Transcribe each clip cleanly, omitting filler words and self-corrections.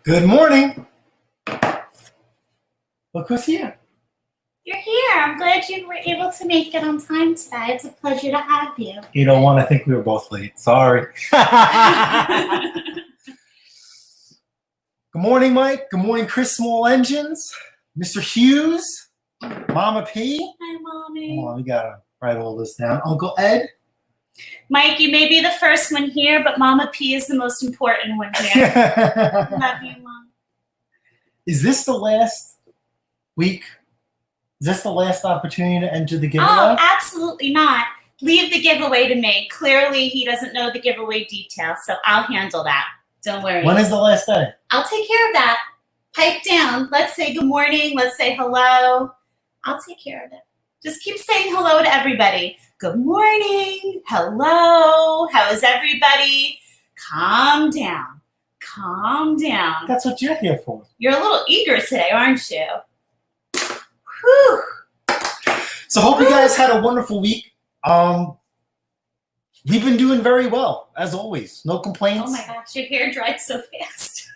Good morning. Look who's here. You're here. I'm glad you were able to make it on time today. It's a pleasure to have you. You know what? I think we were both late. Sorry. Good morning, Mike. Good morning, Chris Small Engines. Mr. Hughes. Mama P. Hi, Mommy. Hold on, we gotta write all this down. Uncle Ed. Mike, you may be the first one here, but Mama P is the most important one here. Love you, Mom. Is this the last week? Is this the last opportunity to enter the giveaway? Oh, absolutely not. Leave the giveaway to me. Clearly, he doesn't know the giveaway details, so I'll handle that. Don't worry. When is the last day? I'll take care of that. Pipe down. Let's say good morning. Let's say hello. I'll take care of it. Just keep saying hello to everybody. Good morning. Hello. How is everybody? Calm down. Calm down. That's what you're here for. You're a little eager today, aren't you? Whew. So hope you guys had a wonderful week. We've been doing very well, as always. No complaints. Oh my gosh, your hair dried so fast.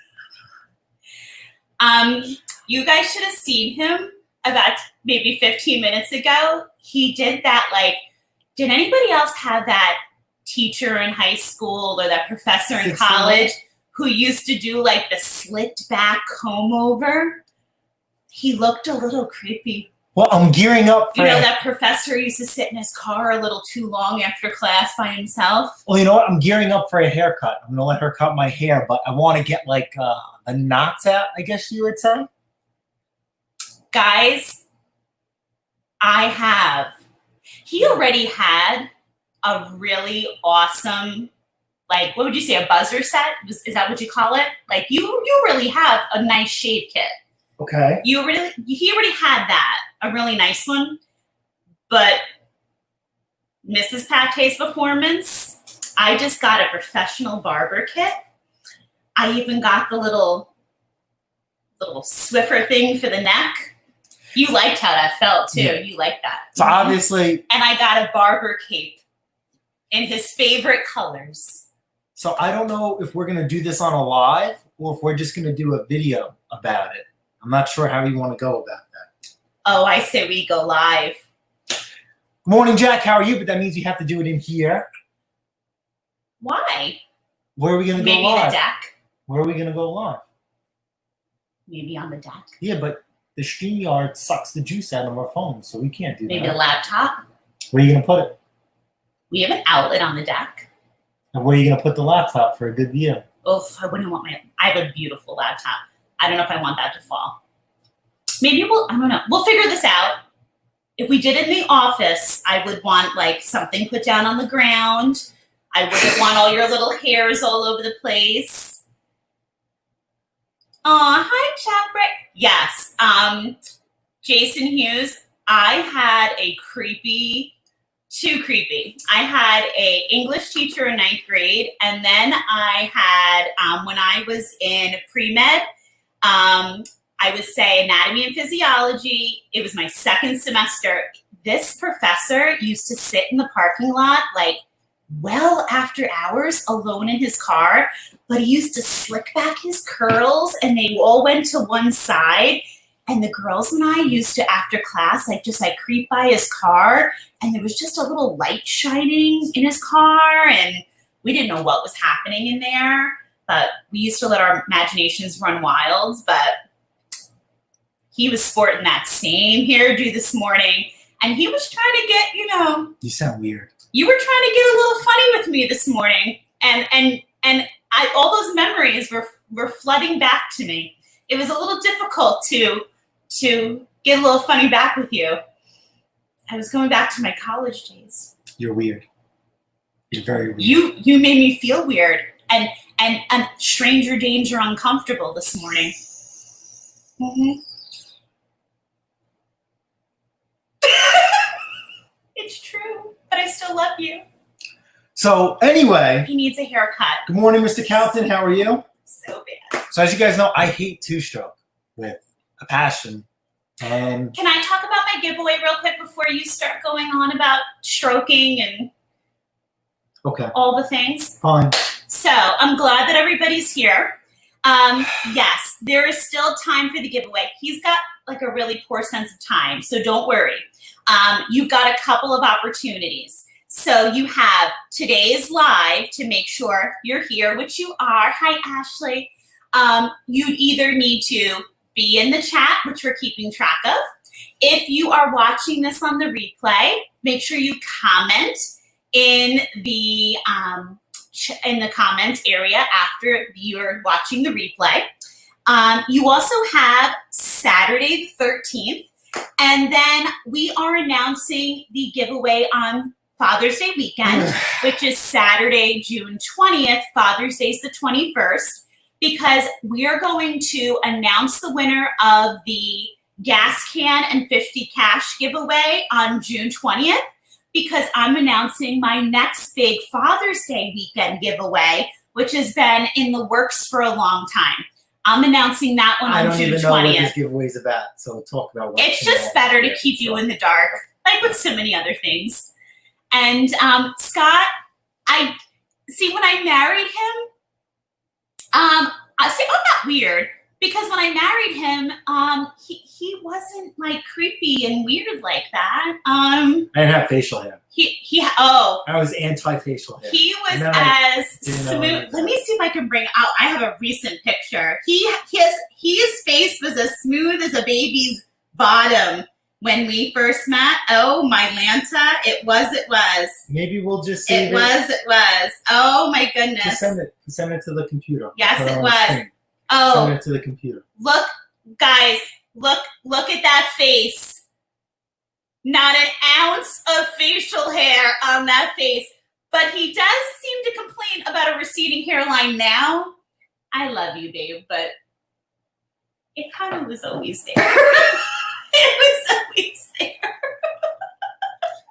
You guys should have seen him about maybe 15 minutes ago. He did that, did anybody else have that teacher in high school or that professor in college who used to do the slicked back comb over? He looked a little creepy. Well, I'm gearing up for that professor used to sit in his car a little too long after class by himself. Well, you know what? I'm gearing up for a haircut. I'm going to let her cut my hair, but I want to get the knots out, I guess you would say. Guys, he already had a really awesome, what would you say, a buzzer set? Is that what you call it? You really have a nice shave kit. Okay. He already had that, a really nice one. But Mrs. Pate's performance, I just got a professional barber kit. I even got the little Swiffer thing for the neck. You liked how that felt too. Yeah. You liked that. So obviously. And I got a barber cape in his favorite colors. So I don't know if we're going to do this on a live or if we're just going to do a video about it. I'm not sure how we want to go about that. Oh, I say we go live. Good morning, Jack. How are you? But that means you have to do it in here. Why? Where are we going to go live? Maybe the deck. Where are we going to go live? Maybe on the deck. Yeah, but the StreamYard sucks the juice out of our phones, so we can't do that. Maybe the laptop. Where are you going to put it? We have an outlet on the deck. And where are you going to put the laptop for a good view? Oof, I wouldn't want I have a beautiful laptop. I don't know if I want that to fall. Maybe I don't know. We'll figure this out. If we did it in the office, I would want something put down on the ground. I wouldn't want all your little hairs all over the place. Aw, hi, Chapbrick. Yes. Jason Hughes, I had too creepy. I had a English teacher in 9th grade, and then I had, when I was in pre-med, I would say anatomy and physiology. It was my second semester. This professor used to sit in the parking lot well after hours alone in his car, but he used to slick back his curls and they all went to one side. And the girls and I used to, after class, creep by his car, and there was just a little light shining in his car, and we didn't know what was happening in there, but we used to let our imaginations run wild. But he was sporting that same hairdo this morning, and he was trying to get, You sound weird. You were trying to get a little funny with me this morning, and all those memories were flooding back to me. It was a little difficult to get a little funny back with you. I was going back to my college days. You're weird. You're very weird. You made me feel weird and stranger danger uncomfortable this morning. Mm-hmm. It's true, but I still love you. So anyway. He needs a haircut. Good morning, Mr. Calton. How are you? So bad. So as you guys know, I hate two-stroke with a passion. And can I talk about my giveaway real quick before you start going on about stroking and all the things? Fine. So I'm glad that everybody's here. Yes, there is still time for the giveaway. He's got like a really poor sense of time, so don't worry. You've got a couple of opportunities. So you have today's live to make sure you're here, which you are. Hi, Ashley. You either need to be in the chat, which we're keeping track of. If you are watching this on the replay, make sure you comment in the comment area after you're watching the replay. You also have Saturday the 13th, and then we are announcing the giveaway on Father's Day weekend, which is Saturday, June 20th. Father's Day is the 21st, because we are going to announce the winner of the gas can and 50 cash giveaway on June 20th, because I'm announcing my next big Father's Day weekend giveaway, which has been in the works for a long time. I'm announcing that one on June 20th. I don't even know what this giveaway is about, so talk about what it's just better to keep you in the dark, like with so many other things. And Scott, I see when I married him, I'm not weird, because when I married him, he wasn't like creepy and weird like that. I didn't have facial hair. I was anti-facial hair. He was as smooth. Let me see if I can bring out. I have a recent picture. His face was as smooth as a baby's bottom when we first met. Oh my Lanta, it was. Maybe we'll just save it. It was. Oh my goodness. Just send it to the computer. Yes, it was. Oh, send it to the computer. Look, guys, look at that face. Not an ounce of facial hair on that face, but he does seem to complain about a receding hairline now. I love you, babe, but it kind of was always there. It was always there.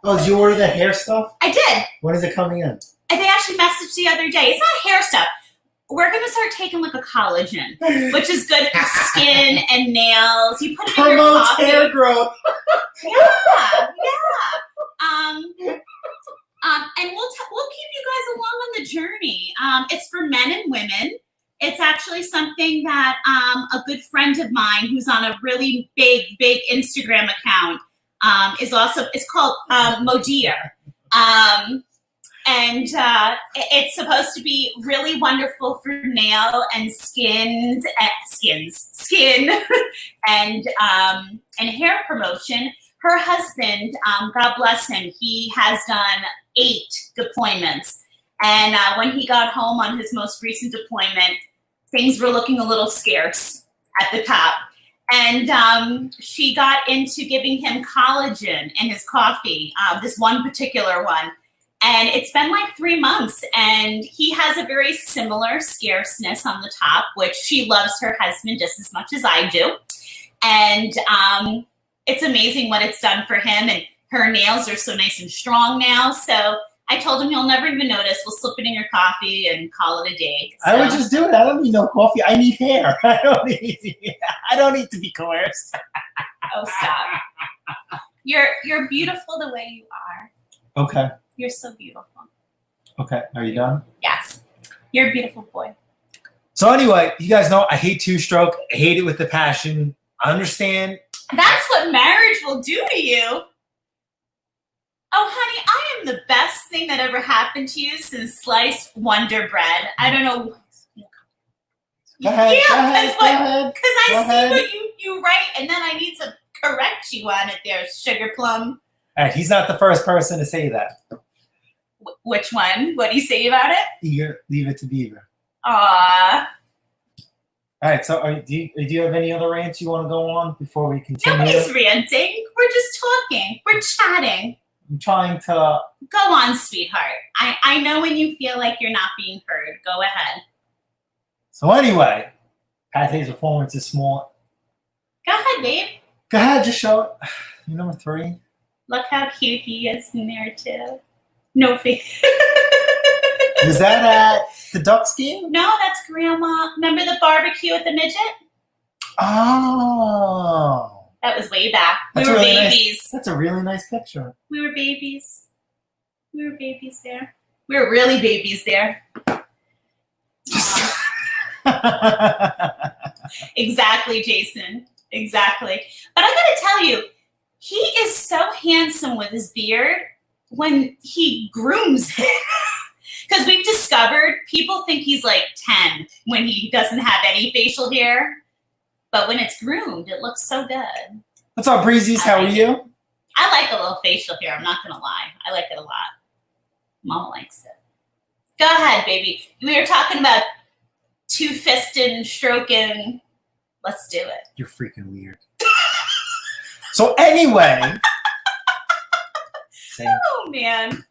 Oh, did you order the hair stuff? I did. When is it coming in? And they actually messaged the other day. It's not hair stuff. We're going to start taking like a collagen, which is good for skin and nails. You put it in your coffee. Hair growth. Yeah. And we'll keep you guys along on the journey. It's for men and women. It's actually something that a good friend of mine who's on a really big Instagram account it's called Modir. And it's supposed to be really wonderful for nail and skin and hair promotion. Her husband, God bless him, he has done 8 deployments. And when he got home on his most recent deployment, things were looking a little scarce at the top. And she got into giving him collagen in his coffee, this one particular one. And it's been like 3 months, and he has a very similar scarceness on the top, which she loves her husband just as much as I do. And it's amazing what it's done for him. And her nails are so nice and strong now. So I told him you'll never even notice. We'll slip it in your coffee and call it a day. So. I would just do it. I don't need no coffee. I need hair. I don't need to be coerced. Oh, stop. You're beautiful the way you are. Okay. You're so beautiful. Okay. Are you done? Yes. You're a beautiful boy. So anyway, you guys know I hate two-stroke. I hate it with the passion. I understand. That's what marriage will do to you. Oh, honey, I am the best thing that ever happened to you since sliced Wonder Bread. I don't know. Go ahead, because I see what you write, and then I need to correct you on it there, Sugar Plum. All right, he's not the first person to say that. Which one? What do you say about it? Eager, leave it to Beaver. Aww. All right, so do you have any other rants you want to go on before we continue? Nobody's ranting. We're just talking. We're chatting. I'm trying to... Go on, sweetheart. I know when you feel like you're not being heard. Go ahead. So anyway, Pathay's performance is small. Go ahead, babe. Go ahead, just show it. You're number 3. Look how cute he is in there, too. No face. Was that at the Ducks game? No, that's Grandma. Remember the barbecue at the midget? Oh. That was way back. That's we were really babies. Nice. That's a really nice picture. We were babies. We were babies there. We were really babies there. Exactly, Jason. Exactly. But I gotta tell you, he is so handsome with his beard when he grooms it. Because we've discovered people think he's like 10 when he doesn't have any facial hair. But when it's groomed, it looks so good. What's up, Breezies? How are you? I like a little facial hair. I'm not going to lie. I like it a lot. Mama likes it. Go ahead, baby. We were talking about two-fisted stroking. Let's do it. You're freaking weird. So anyway. Oh, man.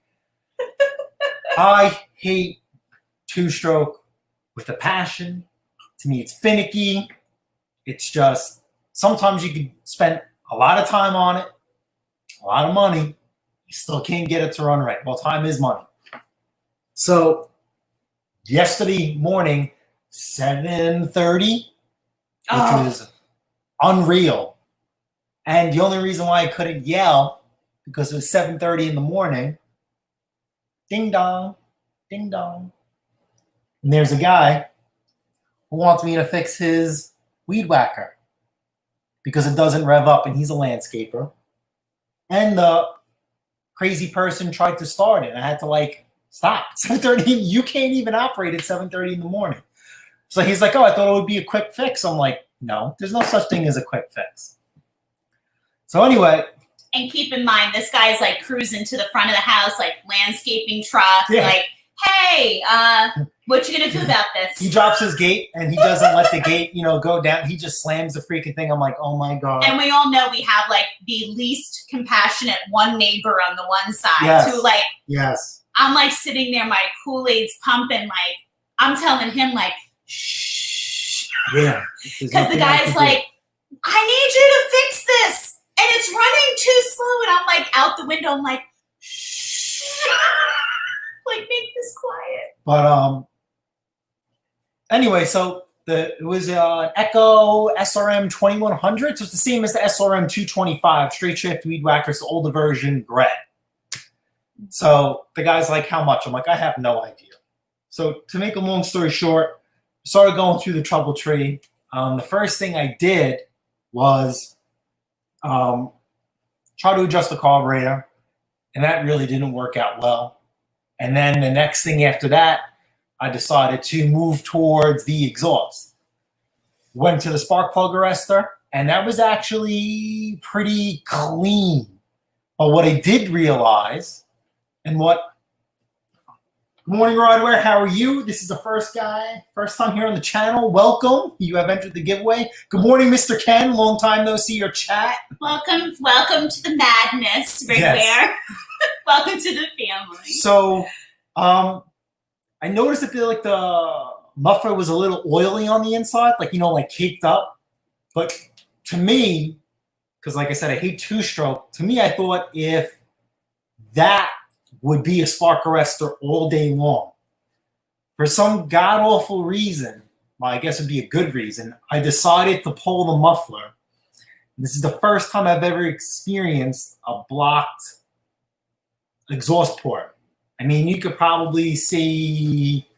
I hate two-stroke with a passion. To me, it's finicky. It's just, sometimes you can spend a lot of time on it, a lot of money. You still can't get it to run right. Well, time is money. So yesterday morning, 7:30, which was unreal. And the only reason why I couldn't yell, because it was 7:30 in the morning. Ding dong, ding dong. And there's a guy who wants me to fix his weed whacker because it doesn't rev up, and he's a landscaper. And the crazy person tried to start it. I had to like stop. 7:30, you can't even operate at 7:30 in the morning. So he's like, oh, I thought it would be a quick fix. I'm like, no, there's no such thing as a quick fix. So anyway. And keep in mind, this guy's like cruising to the front of the house, like landscaping truck, like, hey, what you gonna do about this? He drops his gate and he doesn't let the gate, go down. He just slams the freaking thing. I'm like, oh my God. And we all know we have like the least compassionate one neighbor on the one side who like, I'm like sitting there, my Kool-Aid's pumping, like, I'm telling him like, shh. Yeah. Because the guy's like, I need you to fix this. And it's running too slow. And I'm like out the window. I'm like, shh. Like, make this quiet. But anyway, so it was an Echo SRM 2100. So it's the same as the SRM 225, straight shift weed whacker. It's the older version, gray. So the guy's like, how much? I'm like, I have no idea. So to make a long story short, started going through the trouble tree. The first thing I did was try to adjust the carburetor, and that really didn't work out well. And then the next thing after that, I decided to move towards the exhaust. Went to the spark plug arrestor, and that was actually pretty clean. But what I did realize, and good morning, Rodware. How are you? This is the first time here on the channel. Welcome. You have entered the giveaway. Good morning, Mr. Ken. Long time no see your chat. Welcome to the madness, right there. Welcome to the family. So, I noticed that the muffler was a little oily on the inside, like caked up. But to me, because like I said, I hate two-stroke. To me, I thought if that would be a spark arrestor all day long. For some god-awful reason, well, I guess it'd be a good reason, I decided to pull the muffler. This is the first time I've ever experienced a blocked exhaust port. I mean, you could probably see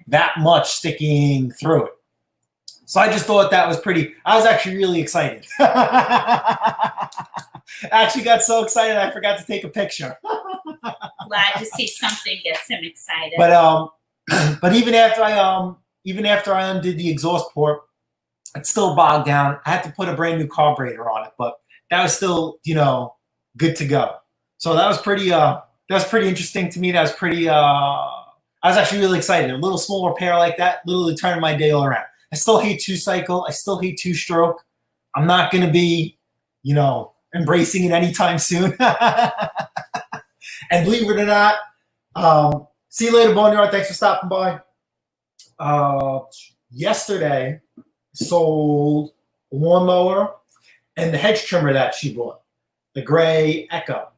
that much sticking through it. So I just thought that was I was actually really excited. I actually got so excited I forgot to take a picture. Glad to see something gets him excited. But even after I undid the exhaust port, it's still bogged down. I had to put a brand new carburetor on it, but that was still, good to go. So that was pretty interesting to me. That was I was actually really excited. A little small repair like that literally turned my day all around. I still hate two-cycle. I still hate two-stroke. I'm not going to be, embracing it anytime soon. And believe it or not, see you later, Boneyard. Thanks for stopping by. Yesterday, sold a lawnmower and the hedge trimmer that she bought, the gray Echo.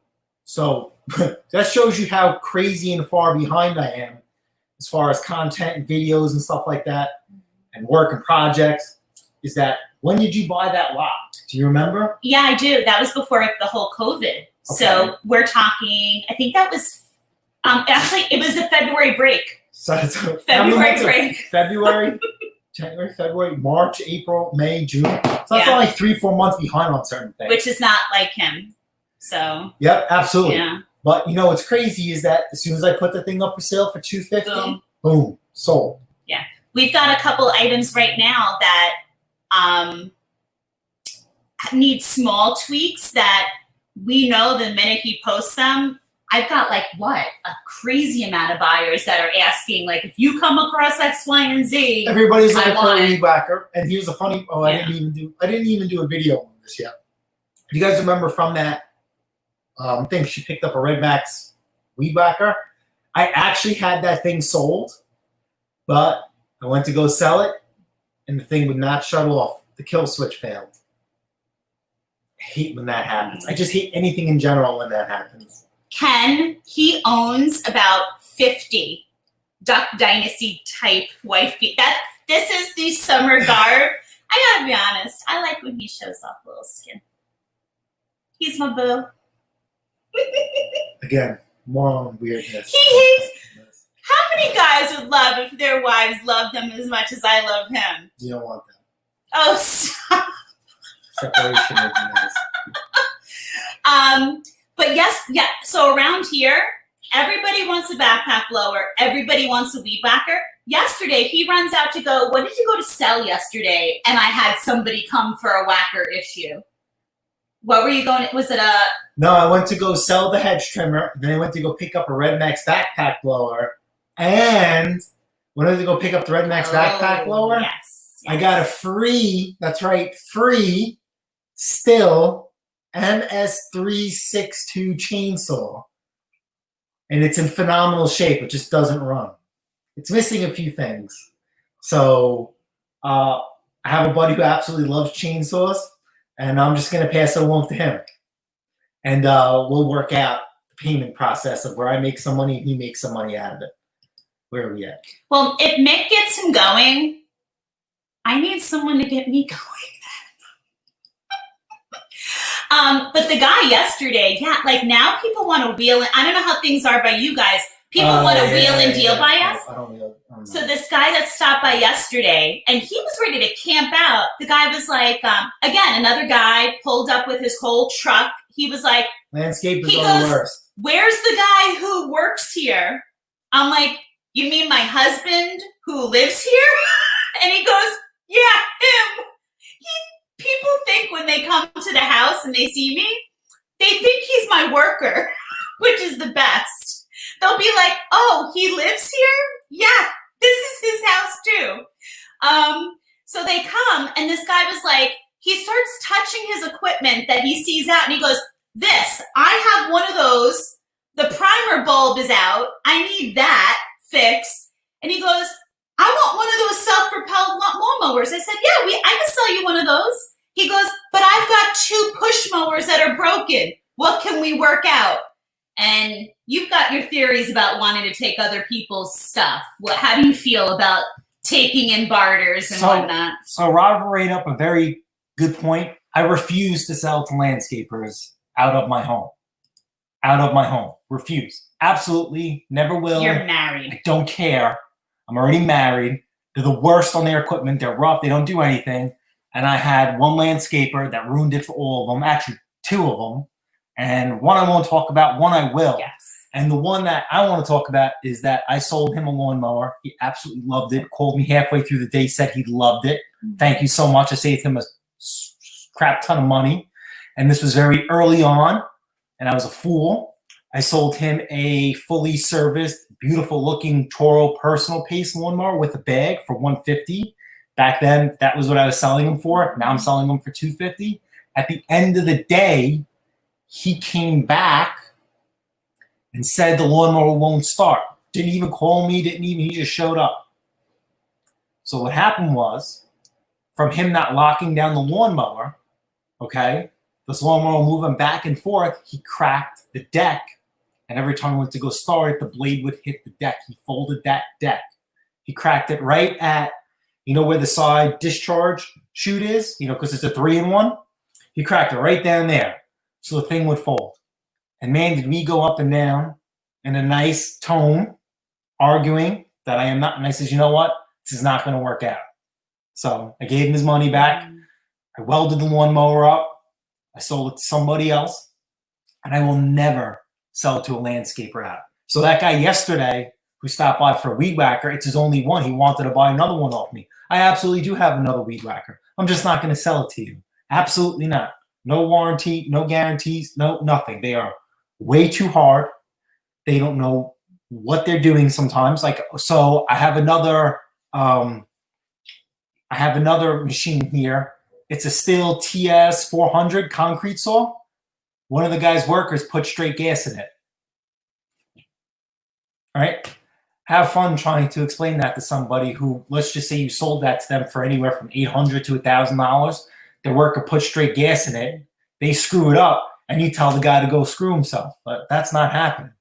So that shows you how crazy and far behind I am as far as content and videos and stuff like that and work and projects. Is that, when did you buy that lot? Do you remember? Yeah, I do. That was before the whole COVID. Okay. So we're talking, I think that was, actually, it was the February break. So February break. February January, February, March, April, May, June. So that's Yeah. only 3-4 months behind on certain things. Which is not like him. So Yep, absolutely. yeah. But you know what's crazy is that as soon as I put the thing up for sale for $250, Boom. boom, sold. We've got a couple items right now that need small tweaks that we know the minute he posts them. I've got like a crazy amount of buyers that are asking, like, if you come across X, Y, and Z. Everybody's looking for a want it. weed whacker. And here's a funny. Oh, Yeah. I didn't even do a video on this yet. You guys remember from that thing? She picked up a Red Max weed whacker. I actually had that thing sold, but I went to go sell it, and the thing would not shut off. The kill switch failed. I hate when that happens. I just hate anything in general when that happens. Ken, he owns about 50 Duck Dynasty type wife beat. This is the summer garb. I gotta be honest, I like when he shows off a little skin. He's my boo. Again, more on weirdness. He hates. How many guys would love if their wives loved them as much as I love him? You don't want that. Oh, stop. Separation would be nice. But yes, yeah. So around here, everybody wants a backpack blower. Everybody wants a weed whacker. Yesterday, he runs out to go, what did you go to sell yesterday? And I had somebody come for a whacker issue. What were you going? Was it a? No, I went to go sell the hedge trimmer. Then I went to go pick up a Red Max backpack blower. And when I went to go pick up the Red Max backpack blower, Yes. I got a free, that's right, free Still MS362 chainsaw. And it's in phenomenal shape. It just doesn't run. It's missing a few things. So I have a buddy who absolutely loves chainsaws, and I'm just going to pass it along to him. And we'll work out the payment process of where I make some money and he makes some money out of it. Where are we at? Well, if Mick gets him going, I need someone to get me going. But the guy yesterday, yeah, like now people want to wheel in. I don't know how things are by you guys. People want to wheel and deal by us. I don't know. So this guy that stopped by yesterday, and he was ready to camp out. The guy was like, again, another guy pulled up with his whole truck. He was like, Landscapers He are the goes- worst. where's the guy who works here? I'm like, you mean my husband who lives here? And he goes, yeah, him. People think when they come to the house and they see me, they think he's my worker, which is the best. They'll be like, oh, he lives here? Yeah, this is his house too. So they come, and this guy was like, he starts touching his equipment that he sees out, and he goes, I have one of those. The primer bulb is out. I need that fixed. And he goes, I want one of those self-propelled lawnmowers. I said, yeah, I can sell you one of those. He goes, but I've got 2 push mowers that are broken. What can we work out? And you've got your theories about wanting to take other people's stuff. How do you feel about taking in barters and whatnot? So Robert brought up a very good point. I refuse to sell to landscapers out of my home. Out of my home. Refuse. Absolutely. Never will. You're married. I don't care. I'm already married. They're the worst on their equipment. They're rough. They don't do anything. And I had one landscaper that ruined it for all of them. Actually, 2 of them. And one I won't talk about. One I will. Yes. And the one that I want to talk about is that I sold him a lawnmower. He absolutely loved it. Called me halfway through the day, said he loved it. Thank you so much. I saved him a crap ton of money. And this was very early on. And I was a fool. I sold him a fully serviced, beautiful looking Toro personal pace lawnmower with a bag for $150. Back then, that was what I was selling them for. Now I'm selling them for $250. At the end of the day, he came back and said the lawnmower won't start. Didn't even call me, he just showed up. So what happened was, from him not locking down the lawnmower, okay, this lawnmower moving back and forth, he cracked the deck. And every time I went to go start it, the blade would hit the deck. He folded that deck. He cracked it right at, where the side discharge chute is, because it's a 3-in-1. He cracked it right down there. So the thing would fold. And man, did we go up and down in a nice tone, arguing that I am not. And I said, you know what? This is not going to work out. So I gave him his money back. I welded the lawnmower up. I sold it to somebody else. And I will never sell it to a landscaper out. So that guy yesterday who stopped by for a weed whacker, it's his only one. He wanted to buy another one off me. I absolutely do have another weed whacker. I'm just not going to sell it to you. Absolutely not. No warranty, no guarantees, no nothing. They are way too hard. They don't know what they're doing sometimes. So I have another machine here. It's a Stihl TS 400 concrete saw. One of the guy's workers put straight gas in it. All right? Have fun trying to explain that to somebody who, let's just say you sold that to them for anywhere from $800 to $1,000. Their worker put straight gas in it. They screw it up, and you tell the guy to go screw himself. But that's not happening,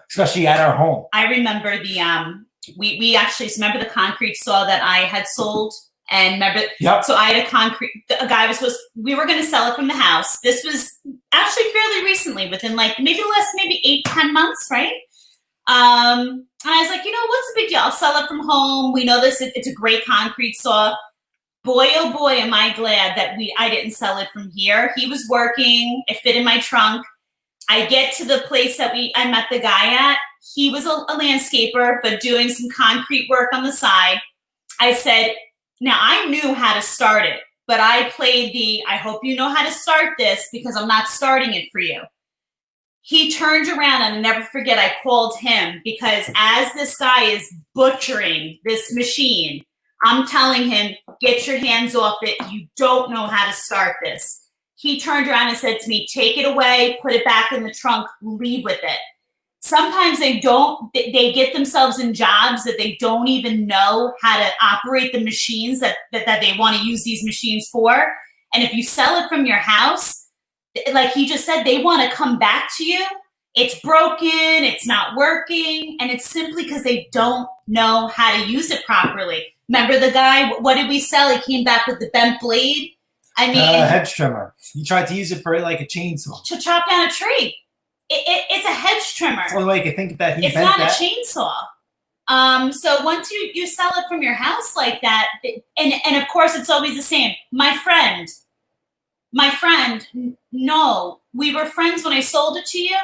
especially at our home. I remember we actually remember the concrete saw that I had sold. And remember, Yep. So I had a guy we were going to sell it from the house. This was actually fairly recently, within maybe the last 8-10 months, right? And I was like, what's the big deal? I'll sell it from home. We know this, it's a great concrete saw. Boy, oh boy, am I glad that I didn't sell it from here. He was working, it fit in my trunk. I get to the place that I met the guy at. He was a landscaper, but doing some concrete work on the side. I said, now, I knew how to start it, but I played I hope you know how to start this because I'm not starting it for you. He turned around, and I'll never forget, I called him because as this guy is butchering this machine, I'm telling him, get your hands off it. You don't know how to start this. He turned around and said to me, take it away, put it back in the trunk, leave with it. Sometimes they get themselves in jobs that they don't even know how to operate the machines that they want to use these machines for. And if you sell it from your house, like he just said, they want to come back to you. It's broken, it's not working, and it's simply because they don't know how to use it properly. Remember the guy, what did we sell? He came back with the bent blade. I mean, hedge trimmer. He tried to use it for like a chainsaw. To chop down a tree. It's a hedge trimmer. It's the only way I can think that it's not a chainsaw. So once you sell it from your house like that, and of course it's always the same. My friend, no, we were friends when I sold it to you.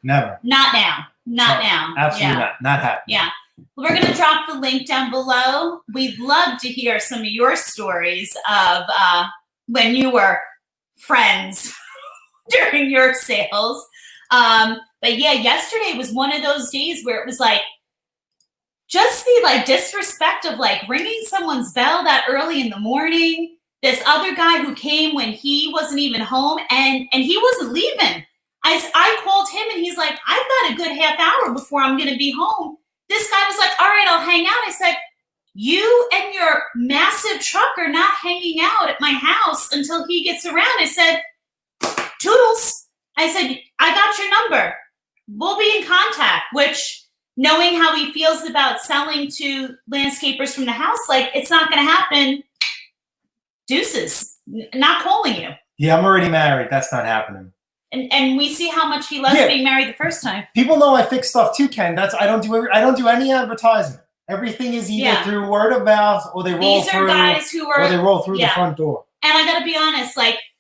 Never. Not now. Not now. Absolutely not. Not happening. Yeah. We're going to drop the link down below. We'd love to hear some of your stories of when you were friends during your sales. But yeah, yesterday was one of those days where it was just the disrespect of ringing someone's bell that early in the morning. This other guy who came when he wasn't even home and he wasn't leaving. I called him and he's like, I've got a good half hour before I'm going to be home. This guy was like, all right, I'll hang out. I said, you and your massive truck are not hanging out at my house until he gets around. I said, toodles. I said, I got your number. We'll be in contact, which knowing how he feels about selling to landscapers from the house, it's not going to happen. Deuces. Not calling you. Yeah, I'm already married. That's not happening. And we see how much he loves being married the first time. People know I fix stuff too, Ken. I don't do any advertising. Everything is either through word of mouth or they roll through. These are guys who are, or they roll through the front door. And I got to be honest,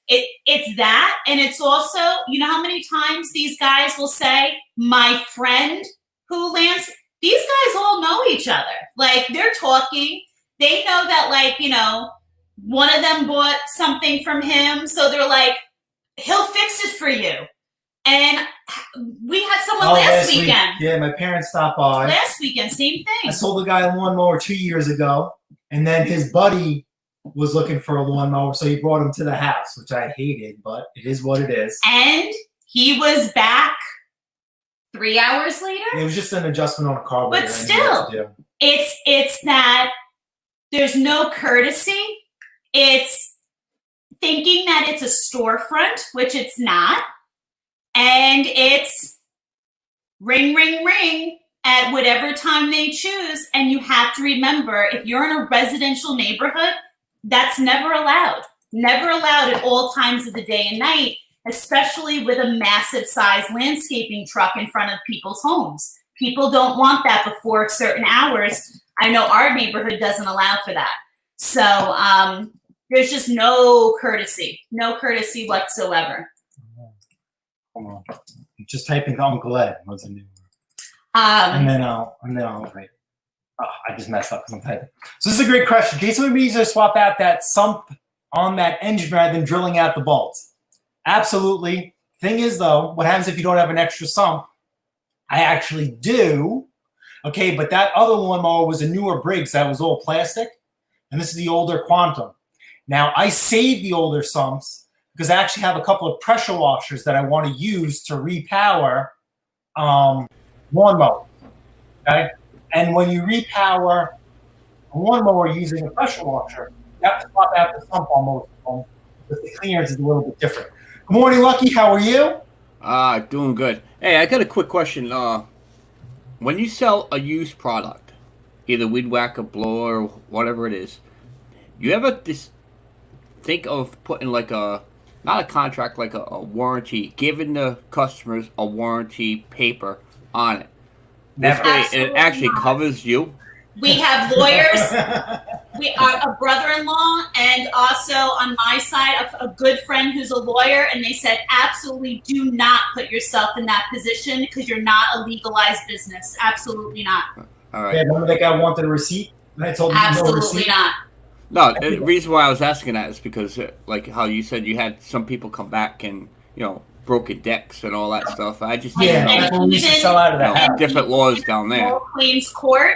it's that, and it's also, you know how many times these guys will say, my friend who lands. These guys all know each other. They're talking. They know that one of them bought something from him, so they're like, he'll fix it for you. And we had someone last weekend. Yeah, my parents stopped by. Last weekend, same thing. I sold a guy a lawnmower 2 years ago, and then his buddy was looking for a lawnmower, so he brought him to the house, which I hated, but it is what it is. And he was back 3 hours later? It was just an adjustment on a carburetor. But still, it's that there's no courtesy. It's thinking that it's a storefront, which it's not. And it's ring, ring, ring at whatever time they choose. And you have to remember, if you're in a residential neighborhood, that's never allowed. Never allowed at all times of the day and night, especially with a massive size landscaping truck in front of people's homes. People don't want that before certain hours. I know our neighborhood doesn't allow for that. So there's just no courtesy whatsoever. Hold on. I'm just typing Uncle Ed. What's a new word? And then I'll write. Oh, I just messed up because I'm typing. So this is a great question. In case somebody needs to swap out that sump on that engine rather than drilling out the bolts. Absolutely. Thing is, though, what happens if you don't have an extra sump? I actually do. Okay, but that other lawnmower was a newer Briggs that was all plastic, and this is the older Quantum. Now, I saved the older sumps because I actually have a couple of pressure washers that I want to use to repower lawnmower. Okay? And when you repower a lawnmower using a pressure washer, you have to swap out the sump on most of them because the clearance is a little bit different. Good morning, Lucky. How are you? Doing good. Hey, I got a quick question. When you sell a used product, either weed whacker, blower, or whatever it is, you ever think of putting like not a contract, like a warranty, giving the customers a warranty paper on it? This way it actually covers you. We have lawyers. We are a brother-in-law, and also on my side, a good friend who's a lawyer, and they said absolutely do not put yourself in that position because you're not a legalized business. Absolutely not. All right. Yeah, remember that guy wanted a receipt? And I told him Absolutely no receipt? not. No, the reason why I was asking that is because, like how you said, you had some people come back and, broken decks and all that stuff. I just Yeah, that's what we used to sell out of that. different laws down there. Claims court,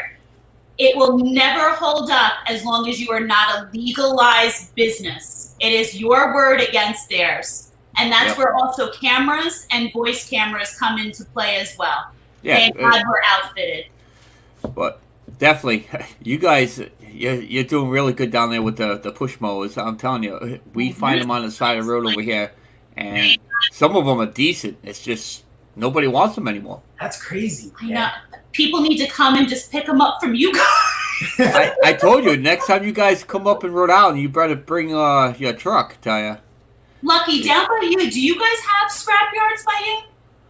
it will never hold up as long as you are not a legalized business. It is your word against theirs. And that's where also cameras and voice cameras come into play as well. Yeah, Thank God we're outfitted. But definitely, you guys, you're doing really good down there with the push mowers. I'm telling you, we find them on the side of the road over here, and some of them are decent. It's just nobody wants them anymore. That's crazy. I know. People need to come and just pick them up from you guys. I told you, next time you guys come up in Rhode Island, you better bring your truck, tell ya. Lucky, down by you, do you guys have scrap yards by you?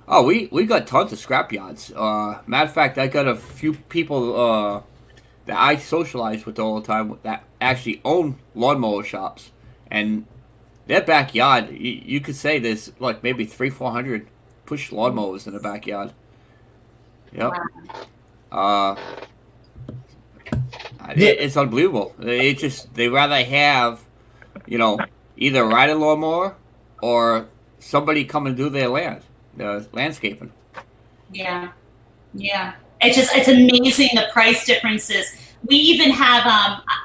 Oh, we got tons of scrap yards. Matter of fact, I got a few people that I socialize with all the time that actually own lawnmower shops, and their backyard, you could say there's like maybe 300-400 push lawnmowers in the backyard. Yep. It's unbelievable. They rather have, either a riding lawnmower or somebody come and do their landscaping. Yeah. It's amazing the price differences. We even have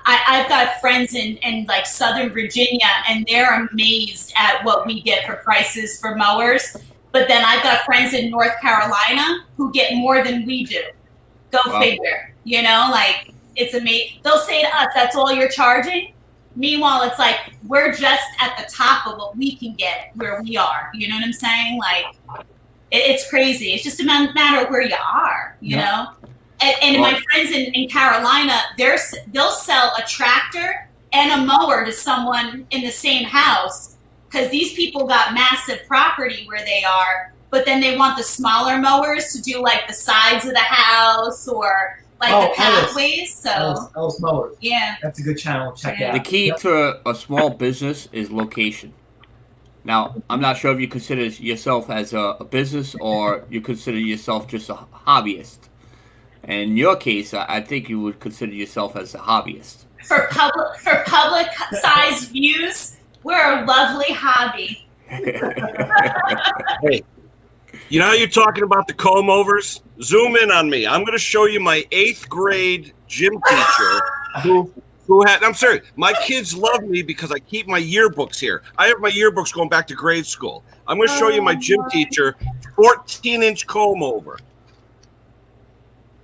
I've got friends in like Southern Virginia, and they're amazed at what we get for prices for mowers. But then I've got friends in North Carolina who get more than we do. Go figure. It's amazing. They'll say to us, "That's all you're charging." Meanwhile, it's like we're just at the top of what we can get where we are. You know what I'm saying? Like, it's crazy. It's just a matter of where you are, you know? And my friends in Carolina, they'll sell a tractor and a mower to someone in the same house because these people got massive property where they are, but then they want the smaller mowers to do like the sides of the house or like the pathways. So Ellis Mowers. Yeah. That's a good channel. Check out. The key to a small business is location. Now, I'm not sure if you consider yourself as a business or you consider yourself just a hobbyist. In your case, I think you would consider yourself as a hobbyist. For public size views, we're a lovely hobby. Hey, you know how you're talking about the comb overs? Zoom in on me. I'm going to show you my 8th grade gym teacher who had, I'm sorry, my kids love me because I keep my yearbooks here. I have my yearbooks going back to grade school. I'm going to show you my gym teacher, 14-inch comb over.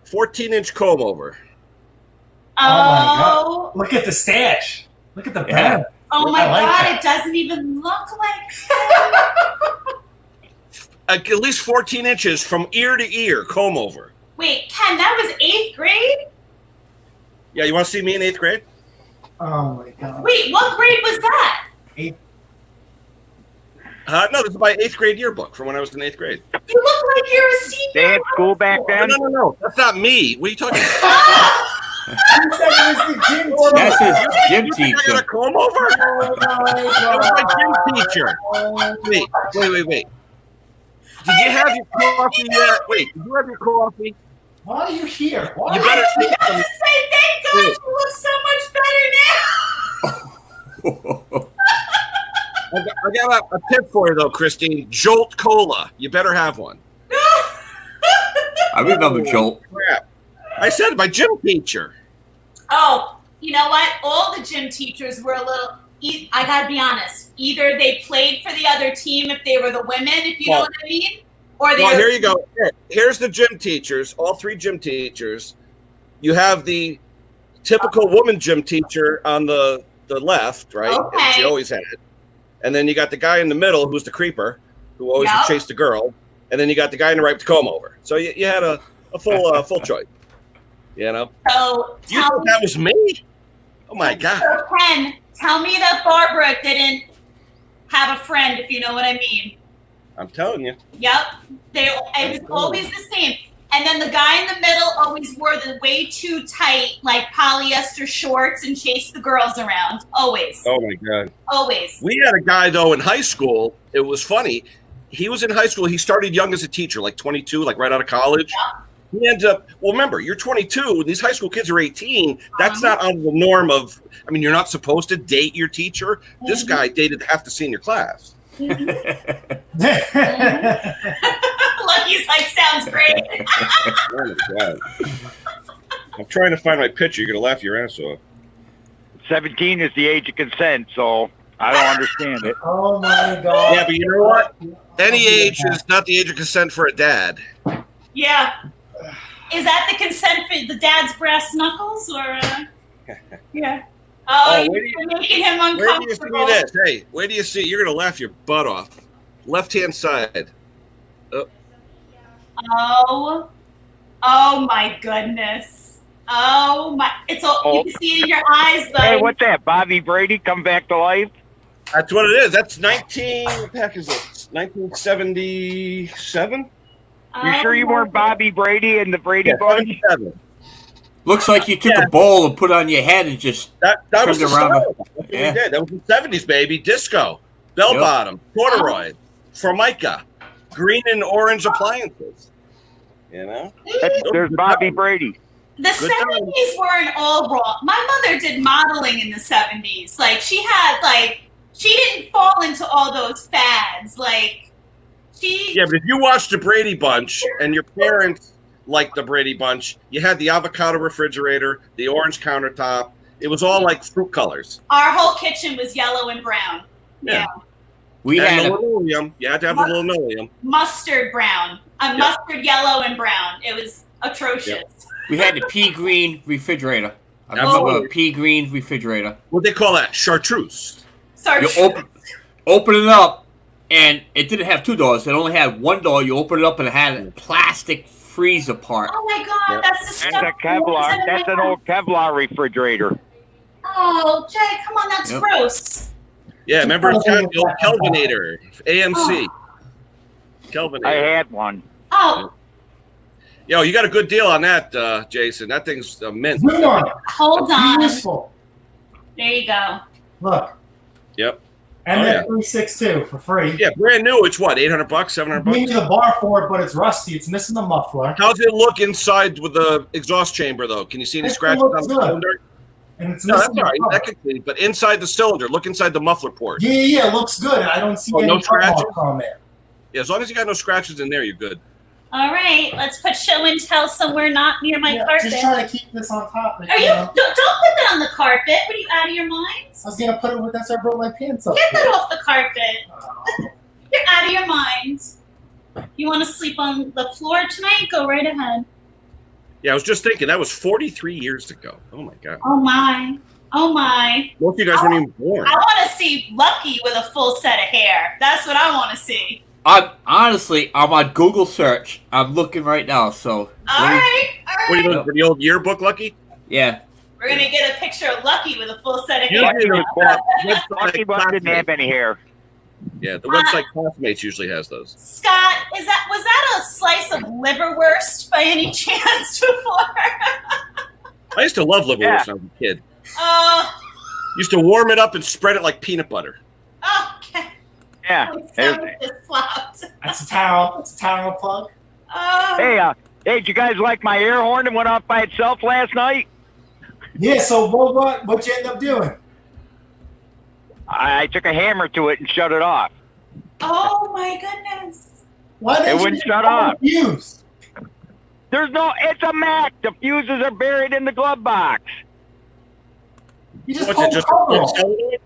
14-inch comb over. Oh my God. Look at the stash. Look at the pen. Oh my God, it doesn't even look like At least 14 inches from ear to ear, comb over. Wait, Ken, that was 8th grade? Yeah, you want to see me in 8th grade? Oh my God. Wait, what grade was that? 8th. No, this is my 8th grade yearbook from when I was in 8th grade. You look like you're a senior. They had school back then? No. That's not me. What are you talking about? You said it was the gym teacher. That's his gym You think I got teacher. a comb over? Oh my That was my gym God. teacher. Wait. Did you have your coffee yet? Wait, did you have your coffee? Why are you here? Why? You better I take was some. about to say, thank God you look so much better now. I got a tip for you though, Christine. Jolt Cola. You better have one. I remember Jolt. Crap. I said my gym teacher. Oh, you know what? All the gym teachers were a little. I gotta be honest. Either they played for the other team if they were the women, if you know what I mean, or they. Well, here you go. Here's the gym teachers. All three gym teachers. You have the typical woman gym teacher on the left, right? Okay. She always had it. And then you got the guy in the middle who's the creeper, who always Yep. chased the girl. And then you got the guy in the right with the comb over. So you had a full choice. You know? So You tell thought me, that was me? Oh my God. so Ken, tell me that Barbara didn't have a friend, if you know what I mean. I'm telling you. Yep. It was always the same. And then the guy in the middle always wore the way too tight, like polyester shorts and chased the girls around. Always. Oh my God. Always. We had a guy though in high school. It was funny. He was in high school. He started young as a teacher, like 22, like right out of college. He ends up. Well, remember, you're 22. These high school kids are 18. That's not on the norm of. I mean, you're not supposed to date your teacher. This guy dated half the senior class. Lucky's like, sounds great. Oh my God. I'm trying to find my picture. You're gonna laugh your ass off. 17 is the age of consent, so I don't understand it. Oh my God. Yeah, but you know what? Any age is not the age of consent for a dad. Yeah. Is that the consent for the dad's brass knuckles or? Yeah. Oh, where do you're making him Where do you see uncomfortable. this? Hey, where do you see? You're gonna laugh your butt off. Left hand side. Oh my goodness. Oh my! It's all you can see it in your eyes, though. Hey, what's that? Bobby Brady come back to life? That's what it is. That's 1977. You sure you weren't Bobby Brady and the Brady Yeah, Bunch? 77. Looks like you took a bowl and put it on your head and just. That was the Turned around. style. That's what we did. That was the 70s, baby. Disco, bell Yep. bottom, corduroy, Formica, green and orange appliances. You know? There's Bobby Brady. The 70s weren't all wrong. My mother did modeling in the 70s. Like she didn't fall into all those fads. Like she. Yeah, but if you watched the Brady Bunch and your parents liked the Brady Bunch, you had the avocado refrigerator, the orange countertop. It was all like fruit colors. Our whole kitchen was yellow and brown. Yeah. We And had the a, linoleum. You had to have the linoleum. Mustard brown. Mustard yellow and brown. It was atrocious. we had the pea green refrigerator. I Absolutely. remember a pea green refrigerator. What they call that? Chartreuse. Sorry. You open it up, and it didn't have two doors. It only had one door. You open it up, and it had a plastic freezer part. Oh my God, that's the That's stuff. a Kevlar. That's an old Kevlar refrigerator. Oh, Jay, come on, that's Yep. gross. Yeah, remember it's got the old Kelvinator, AMC. I Kelvinator. had one. Oh, Yo, you got a good deal on that, Jason. That thing's a mint. Good one. hold on. Useful. There you go. Look. Yep. And Oh, then yeah. 362 for free. Yeah, brand new. It's what, $800, $700? Give me the bar for it, but it's rusty. It's missing the muffler. How's it look inside with the exhaust chamber, though? Can you see any It scratches looks on the good. cylinder? And it's No, that's missing all right. the That could be. But inside the cylinder, look inside the muffler port. Yeah, it looks good. I don't see Oh, any no no scratches? marks on there. Yeah, as long as you got no scratches in there, you're good. All right, let's put show and tell somewhere not near my Yeah, carpet. just trying to keep this on top. Are you? Don't put that on the carpet. What are you out of your mind? I was gonna put it with that's why I brought my pants up. Get that off the carpet. Oh. You're out of your mind. You want to sleep on the floor tonight? Go right ahead. Yeah, I was just thinking that was 43 years ago. Oh my god. Oh my. Oh my. Most of you guys weren't even born. I want to see Lucky with a full set of hair. That's what I want to see. I'm on Google search. I'm looking right now. So All right. All What are you right. looking for the old yearbook, Lucky? yeah, We're going to get a picture of Lucky with a full set of You hair. did it. Lucky Buck didn't have any hair. Yeah, the website Classmates usually has those. Scott, was that a slice of liverwurst by any chance before? I used to love liverwurst when I was a kid. Oh, Used to warm it up and spread it like peanut butter. okay. Yeah. My stomach just flopped. That's a taro. That's a taro plug. Oh. Hey, did you guys like my air horn that went off by itself last night? Yeah. So what you end up doing? I took a hammer to it and shut it off. Oh my goodness. Why didn't It wouldn't you shut pull off. the fuse? It's a Mac. The fuses are buried in the glove box. You just What's pull it, the just cover a off. solenoid? You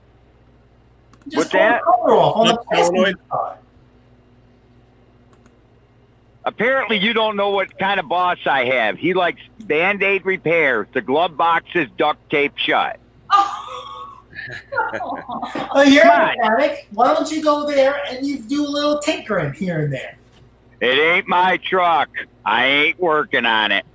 just What's pull that? the cover off on the Not solenoid? passenger side. Apparently, you don't know what kind of boss I have. He likes Band-Aid repairs. The glove box is duct tape shut. Oh. Oh, you're Come a on. mechanic. Why don't you go there and you do a little tinkering here and there? It ain't my truck. I ain't working on it.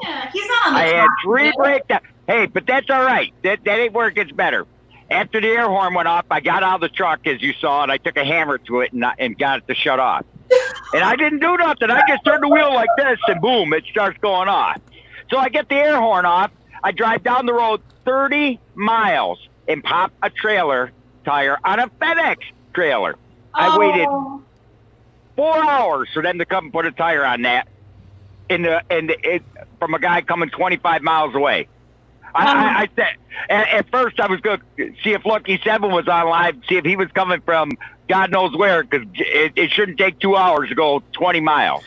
Yeah, he's not on the I had top, 3 right? breakdowns. Hey, but that's all right. That ain't where it gets better. After the air horn went off, I got out of the truck, as you saw, and I took a hammer to it and got it to shut off. And I didn't do nothing. I just turned the wheel like this, and boom, it starts going off. So I get the air horn off. I drive down the road 30 miles and pop a trailer tire on a FedEx trailer. I waited Oh. 4 hours for them to come and put a tire on that, from a guy coming 25 miles away. I said at first I was going to see if Lucky 7 was on live, see if he was coming from God knows where, because it shouldn't take 2 hours to go 20 miles.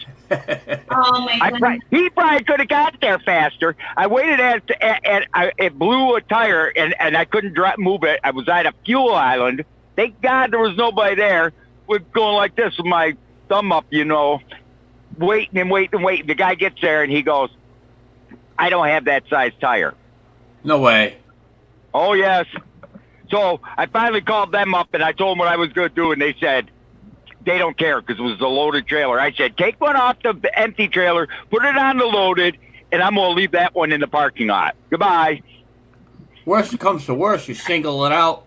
Oh my goodness. He probably could have got there faster. I waited it blew a tire and I couldn't move it. I was at a fuel island. Thank God there was nobody there. We're going like this with my thumb up, waiting and waiting and waiting. The guy gets there and he goes, I don't have that size tire. No way. Oh, yes. So I finally called them up and I told them what I was going to do, and they said they don't care because it was a loaded trailer. I said, take one off the empty trailer, put it on the loaded, and I'm going to leave that one in the parking lot. Goodbye. Worst comes to worst, you single it out.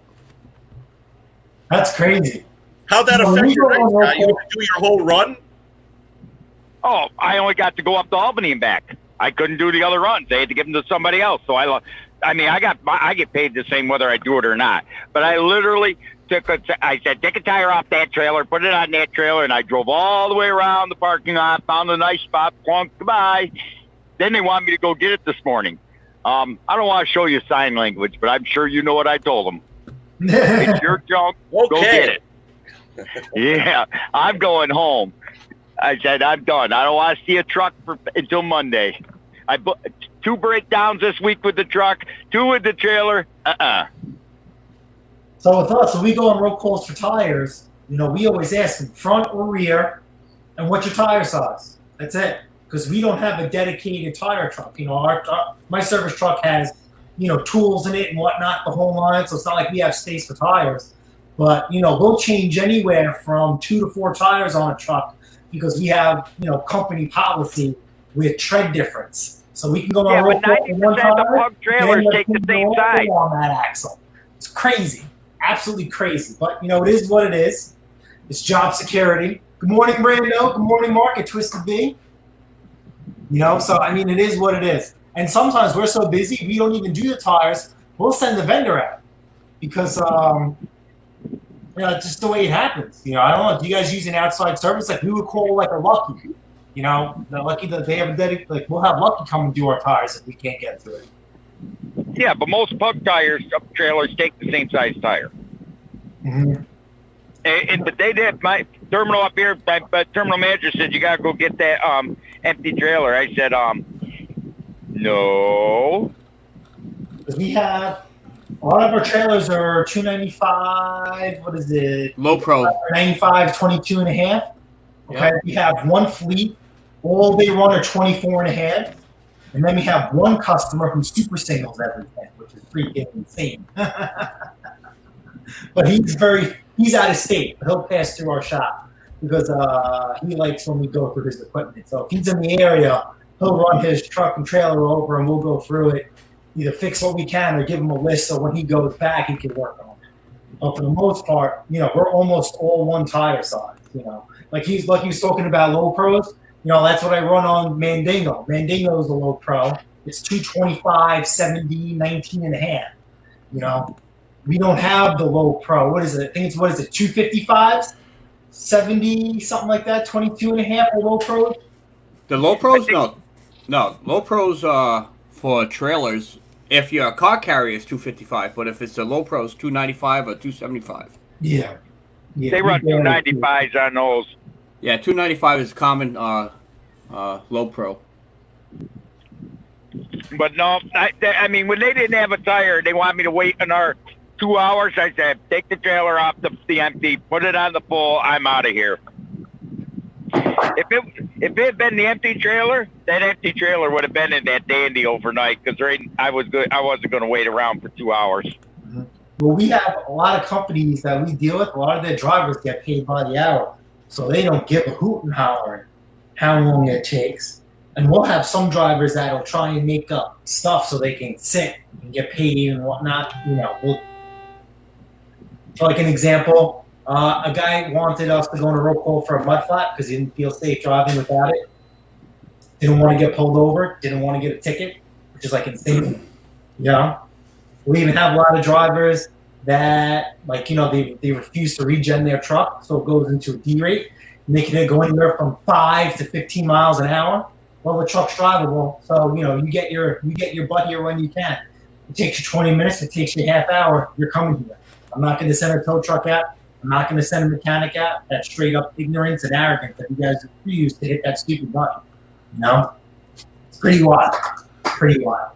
That's crazy. How'd that Well, affect we your go race? on You had to do your whole run? Oh, I only got to go up to Albany and back. I couldn't do the other runs. They had to give them to somebody else. So I get paid the same whether I do it or not. But I literally I said, take a tire off that trailer, put it on that trailer, and I drove all the way around the parking lot, found a nice spot, plunk, goodbye. Then they want me to go get it this morning. I don't want to show you sign language, but I'm sure you know what I told them. It's your junk. Go get it. Yeah, I'm going home. I said, I'm done. I don't want to see a truck until Monday. I put 2 breakdowns this week with the truck, 2 with the trailer. So with us, when we go on road calls for tires, we always ask them front or rear, and what's your tire size? That's it, because we don't have a dedicated tire truck. My service truck has, tools in it and whatnot, the whole line. So it's not like we have space for tires. But we'll change anywhere from 2 to 4 tires on a truck because we have company policy with tread difference. So we can go on road call for 1 90% tire. of the pug trailers and take the same go size. on that axle. It's crazy. Absolutely crazy. But, it is what it is. It's job security. Good morning, Brando. Good morning, Mark at Twisted B. So, it is what it is. And sometimes we're so busy, we don't even do the tires. We'll send the vendor out because, it's just the way it happens. I don't know. Do you guys use an outside service? Like we would call like a Lucky. The Lucky that they have a dedicated, like we'll have Lucky come and do our tires if we can't get to it. Yeah, but most pug trailers take the same size tire. Mm-hmm. But they did. My terminal up here, my terminal manager said, you got to go get that empty trailer. I said, no. Because we have, a lot of our trailers are 295, what is it? Low pro. 95, 22 and a half. Okay, Yeah. We have one fleet. All they run are 24 and a half. And then we have one customer who super singles everything, which is freaking insane. But he's out of state. But he'll pass through our shop because he likes when we go through his equipment. So if he's in the area, he'll run his truck and trailer over and we'll go through it, either fix what we can or give him a list so when he goes back, he can work on it. But for the most part, we're almost all 1 tire size, Like he was talking about low pros. That's what I run on Mandingo. Mandingo is a low pro. it's 225, 70, 19 and a half. You know, we don't have the low pro. What is it? I think it's, 255s, 70, something like that, 22 and a half for low pros. The low pros, no, low pros for trailers. If your car carrier is 255, but if it's the low pros, 295 or 275. Yeah. They run 295s on those. Yeah, 295 is common low pro. But no, I mean, when they didn't have a tire, they want me to wait another 2 hours. I said, take the trailer off the empty, put it on the full. I'm out of here. If it had been the empty trailer, that empty trailer would have been in that dandy overnight because I wasn't going to wait around for 2 hours. Well, we have a lot of companies that we deal with. A lot of their drivers get paid by the hour, so they don't give a hoot and holler how long it takes. And we'll have some drivers that'll try and make up stuff so they can sit and get paid and whatnot. You know, for like an example, a guy wanted us to go on a roll call for a mud flat because he didn't feel safe driving without it. Didn't want to get pulled over. Didn't want to get a ticket, which is like insane. You know, we even have a lot of drivers that, like, you know, they refuse to regen their truck, so it goes into a D rate, making it go anywhere from 5 to 15 miles an hour. Well, the truck's drivable, so you know you get your butt here when you can. It takes you 20 minutes. It takes you a half hour. You're coming here. I'm not going to send a tow truck out. I'm not going to send a mechanic out. That's straight up ignorance and arrogance that you guys refuse to hit that stupid button. You know, it's pretty wild. Pretty wild.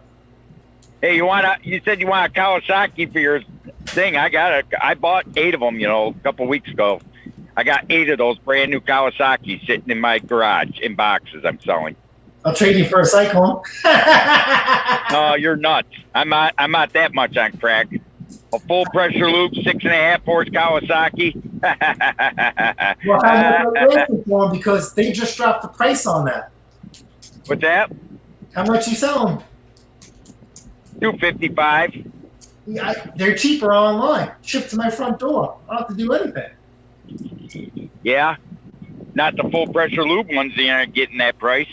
Hey, you said you want a Kawasaki for your thing. I bought 8 of them, you know, a couple weeks ago. I got 8 of those brand new Kawasaki sitting in my garage in boxes I'm selling. I'll trade you for a Cyclone. No, you're nuts. I'm not that much on crack. A full pressure loop, 6.5 horse Kawasaki. Well, how much are you waiting for them? Because they just dropped the price on that. What's that? How much you sell them? $255. Yeah, they're cheaper online. Shipped to my front door. I don't have to do anything. Yeah, not the full pressure loop ones. They aren't getting that price.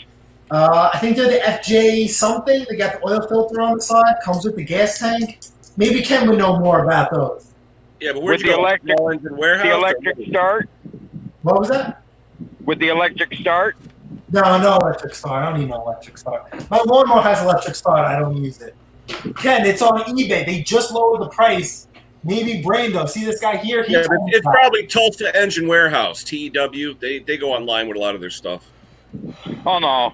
I think they're the FJ something. They got the oil filter on the side. Comes with the gas tank. Maybe Ken would know more about those. Yeah, but where'd With you the go? electric- Small engine warehouse? The electric start What was that? with the electric start. No electric start. I don't need no electric start. My lawnmower has electric start. I don't use it. Ken, it's on eBay. They just lowered the price. Maybe Brando. See this guy here? Yeah, but it's probably Tulsa Engine Warehouse, TEW. They go online with a lot of their stuff. Oh no,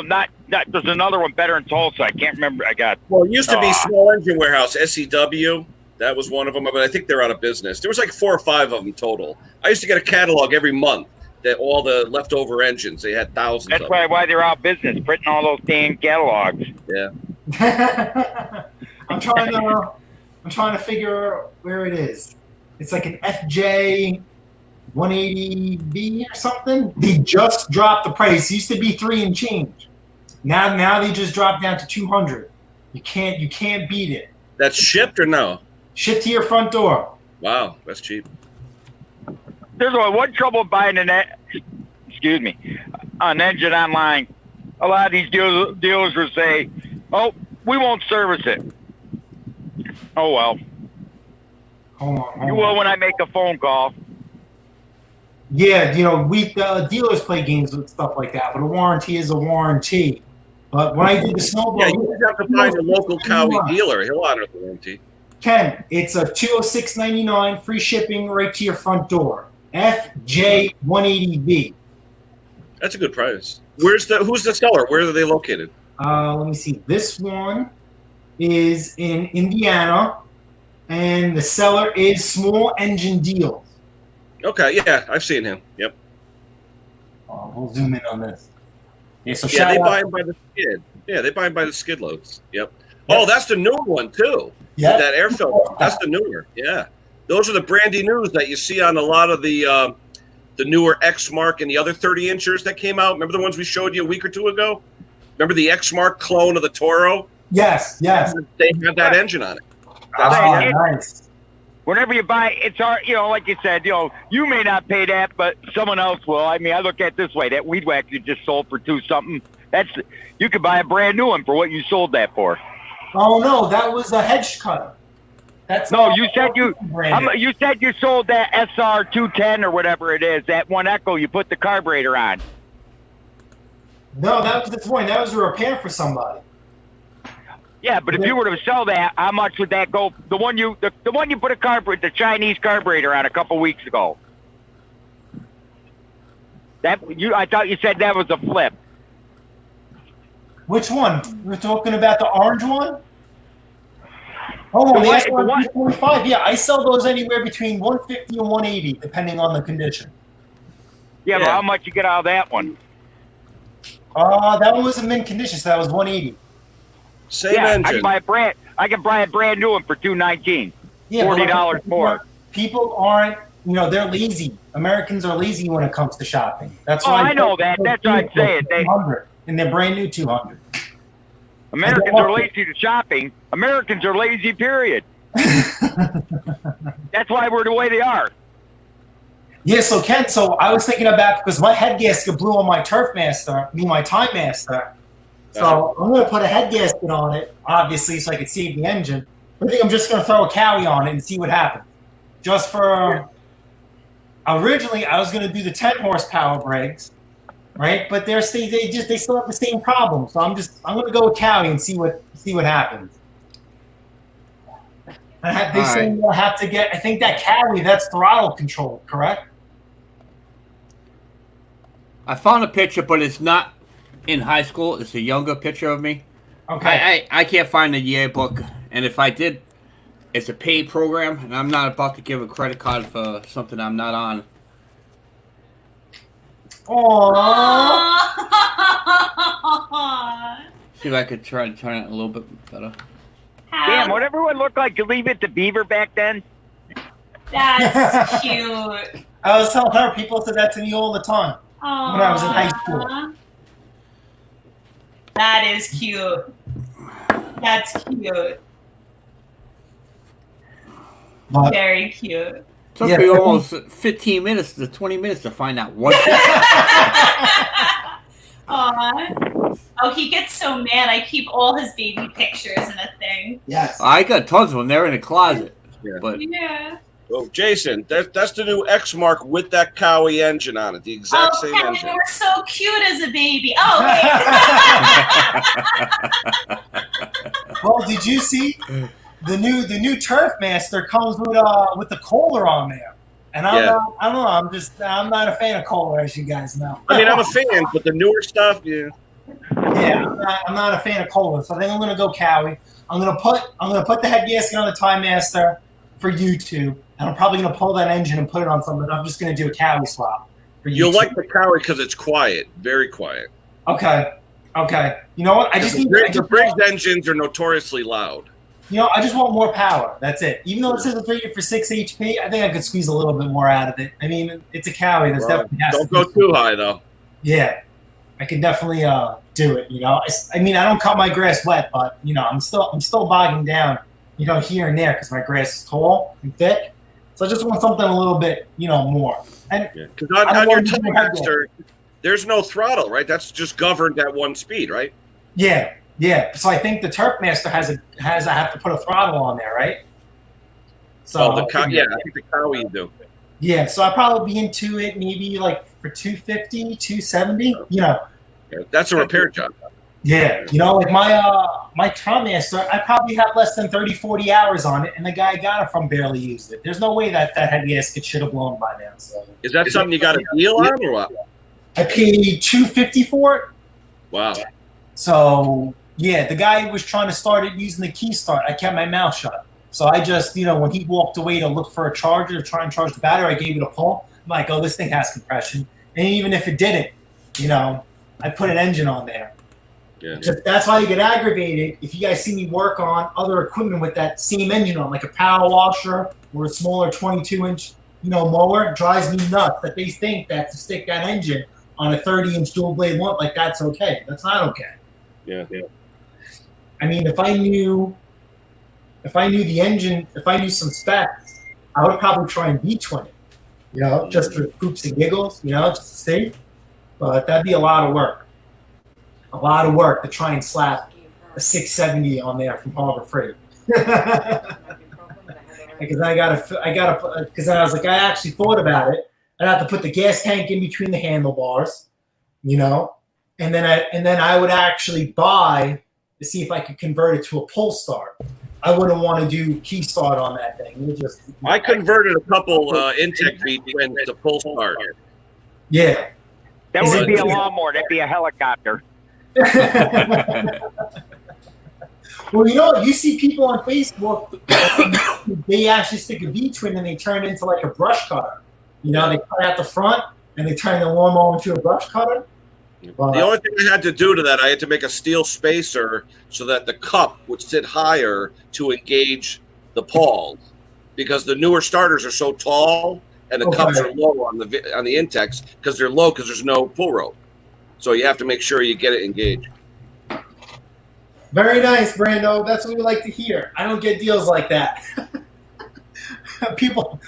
not. There's another one better in Tulsa. I can't remember. Well, it used to be Small Engine Warehouse, SEW. That was one of them, but I think they're out of business. There was like 4 or 5 of them total. I used to get a catalog every month that all the leftover engines. They had thousands. That's of them. why they're out of business, printing all those damn catalogs. Yeah. I'm trying to figure where it is. It's like an FJ 180B or something. They just dropped the price. It used to be 3 and change. Now they just dropped down to 200. You can't beat it. That's shipped or no? Shipped to your front door. Wow, that's cheap. There's one trouble buying an engine online. A lot of these dealers will say, "Oh, we won't service it." Oh well. Hold on. You will when I make a phone call. Yeah, you know, dealers play games with stuff like that, but a warranty is a warranty. But when I do the snowball, Yeah, you just have to find a local Cowie dealer. He'll honor the warranty. Ken, it's a $206.99 free shipping right to your front door. FJ180B. That's a good price. Who's the seller? Where are they located? Let me see. This one is in Indiana, and the seller is Small Engine Deals. Okay, yeah, I've seen him. Yep. We'll zoom in on this. Yeah, so Yeah, they buy them by the skid. Yeah, they buy them by the skid loads. Yep. Oh, that's the new one too. Yeah. That air filter. That's the newer. Yeah. Those are the brandy news that you see on a lot of the newer X Mark and the other 30 inchers that came out. Remember the ones we showed you a week or two ago? Remember the X Mark clone of the Toro? Yes. They had that engine on it. Nice. Whenever you buy, it's our, like you said, you may not pay that, but someone else will. I mean, I look at it this way: that weed whacker you just sold for $2 something, You could buy a brand new one for what you sold that for. Oh no, that was a hedge cutter. That's No, you said branded. you said you sold that SR 210 or whatever it is, that one Echo you put the carburetor on. No, that was the point. That was a repair for somebody. Yeah, but if you were to sell that, how much would that go? The one you put the Chinese carburetor on a couple weeks ago. I thought you said that was a flip. Which one? We're talking about the orange one? Oh, The the one- SR 225. Yeah, I sell those anywhere between 150 and 180, depending on the condition. Yeah, but Yeah. how much you get out of that one? That one was in mint condition, so that was 180. Same yeah, engine. I can buy a brand new one for $219. Yeah, but $40 more. People aren't, they're lazy. Americans are lazy when it comes to shopping. That's Oh, why I know that. That's what I'm saying. 200, and they're brand new 200. Americans are lazy to shopping. Americans are lazy, period. That's why we're the way they are. Yeah, so Ken, I was thinking about, because my head gasket blew on my my Time Master. So I'm going to put a head gasket on it, obviously, so I could save the engine. I think I'm just going to throw a Cowie on it and see what happens. Just for, originally I was going to do the 10 horsepower brakes, right? But they still have the same problem. So I'm going to go with Cowie and see what happens. They say you'll have to get, I think that Cowie, that's throttle control, correct? I found a picture, but it's not in high school. It's a younger picture of me. Okay. I can't find the yearbook, and if I did, it's a paid program, and I'm not about to give a credit card for something I'm not on. Aww. See if I could try to turn it a little bit better. Damn, what everyone looked like? You leave it to Beaver back then? That's cute. I was telling her, people said that to me all the time. Aww. When I was in high school. That is cute. That's cute. But Very cute. Took Yeah, me but- almost 15 minutes to 20 minutes to find out what. Aw. Oh, he gets so mad. I keep all his baby pictures in a thing. yes. I got tons of them. They're in a closet. Yeah. But Yeah. Oh, Jason, that's the new X Mark with that Cowie engine on it, the exact same Kevin, engine. you were so cute as a baby. Oh, wait. Well, did you see the new Turf Master comes with the Kohler on there? And I don't know. I'm not a fan of Kohler, as you guys know. I mean, I'm a fan, but the newer stuff, yeah. Yeah, I'm not a fan of Kohler, so I think I'm gonna go Cowie. I'm gonna put the head gasket on the Time Master for YouTube, and I'm probably gonna pull that engine and put it on something. I'm just gonna do a Cowie swap for YouTube. You'll like the Cowie because it's quiet, very quiet. Okay. You know what? The Briggs engines are notoriously loud. I just want more power. That's it. Even though it says it's rated for 6 HP, I think I could squeeze a little bit more out of it. I mean, it's a Cowie. There's definitely has Don't to go be- too high, though. Yeah, I can definitely do it. I mean, I don't cut my grass wet, but I'm still bogging down, here and there because my grass is tall and thick. So I just want something a little bit, more. And Because I don't on your want to do Time that. Master, there's no throttle, right? That's just governed at one speed, right? yeah. So I think the Turf Master I have to put a throttle on there, right? So I think the Cowie you do. yeah, so I'll probably be into it maybe like for 250, 270, Yeah, that's a repair job. Yeah, like my Time Master, I probably have less than 30, 40 hours on it, and the guy I got it from barely used it. There's no way that head gasket should have blown by now. So Is that something you got a deal on or what? I paid $250 for it. Wow. So yeah, the guy was trying to start it using the key start. I kept my mouth shut. So I just, when he walked away to look for a charger to try and charge the battery, I gave it a pull. I'm like, oh, this thing has compression. And even if it didn't, I put an engine on there. Yeah. That's how you get aggravated if you guys see me work on other equipment with that same engine on, like a power washer or a smaller 22-inch, mower. It drives me nuts that they think that to stick that engine on a 30-inch dual blade one, like that's okay. That's not okay. Yeah. I mean, if I knew the engine, if I knew some specs, I would probably try and V-twin it, just for poops and giggles, just to see. But that'd be a lot of work. a lot of work to try and slap a 670 on there from Harbor Freight. Because because I was like, I actually thought about it. I'd have to put the gas tank in between the handlebars, you know, and then I would actually buy to see if I could convert it to a pull start. I wouldn't want to do key start on that thing. I converted a couple Intech V-twins to pull start. Yeah. That Is wouldn't it- be a lawnmower. That'd be a helicopter. Well, you know what? You see people on Facebook, they actually stick a V-twin and they turn it into like a brush cutter. You know, they cut out the front and they turn the lawnmower into a brush cutter. The only thing I had to do to that, I had to make a steel spacer so that the cup would sit higher to engage the pawls, because the newer starters are so tall and the cups are low on the Intex because they're low because there's no pull rope. So you have to make sure you get it engaged. Very nice, Brando. That's what we like to hear. I don't get deals like that. People,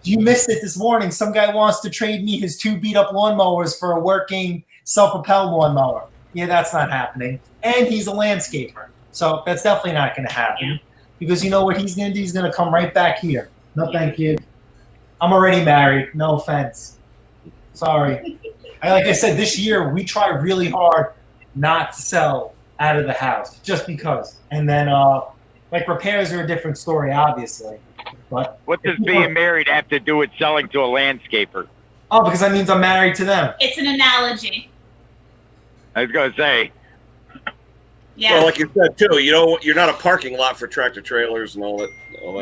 you missed it this morning. Some guy wants to trade me his 2 beat-up lawnmowers for a working self-propelled lawnmower. Yeah, that's not happening. And he's a landscaper. So that's definitely not going to happen. Yeah. Because you know what he's going to do? He's going to come right back here. No, thank you. I'm already married. No offense. Sorry. Like I said, this year we try really hard not to sell out of the house just because. And then, like, repairs are a different story, obviously. But What does being married have to do with selling to a landscaper? oh, because that means I'm married to them. It's an analogy. I was going to say, Yeah. Well, like you said too, you're not a parking lot for tractor trailers and all that.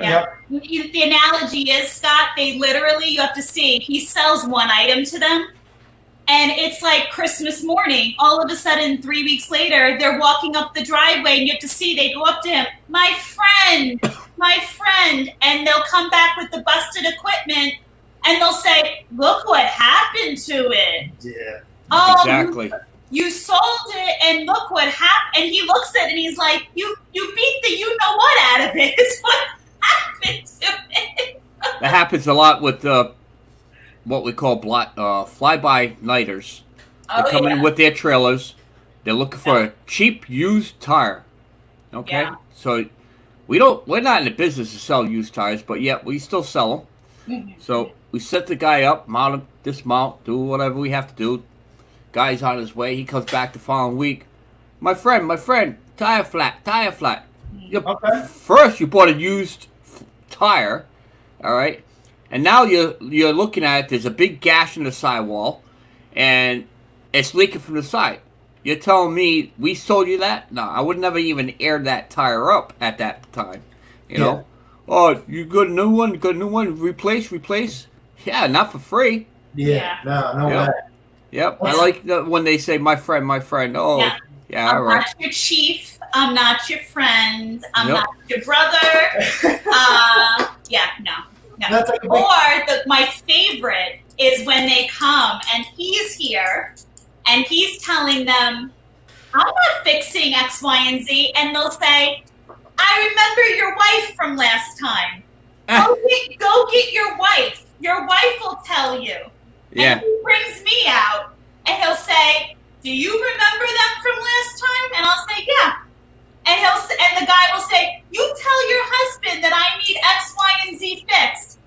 Yeah. The analogy is, Scott, they literally, you have to see, he sells one item to them, and it's like Christmas morning. All of a sudden, 3 weeks later, they're walking up the driveway, and you have to see, they go up to him, my friend, and they'll come back with the busted equipment, and they'll say, look what happened to it. Yeah. Oh, Exactly. you sold it, and look what happened. And he looks at it, and he's like, you beat the you-know-what out of it. It's what happened to it. That happens a lot with what we call fly-by-nighters. They Oh, come yeah. in with their trailers. They're looking for a cheap used tire. Okay, Yeah. so we're not in the business to sell used tires, but yet we still sell them. Mhm. So we set the guy up, mount him, dismount, do whatever we have to do. Guy's on his way. He comes back the following week. My friend, tire flat. Okay. First, you bought a used tire, all right, and now you're looking at it. There's a big gash in the sidewall, and it's leaking from the side. You're telling me we sold you that? No, I would never even air that tire up at that time. You know? Oh, you got a new one? Replace? Yeah, not for free. Yeah. No Yeah. way. Yep. I like when they say my friend. Oh, yeah, all I'm right. not your chief. I'm not your friend. I'm Yep. not your brother. No. That's like a big, Or my favorite is when they come and he's here and he's telling them, I'm not fixing X, Y, and Z. And they'll say, I remember your wife from last time. Go get your wife. Your wife will tell you. Yeah. And he brings me out and he'll say, do you remember them from last time? And I'll say, yeah. And the guy will say, you tell your husband that I need X, Y, and Z fixed.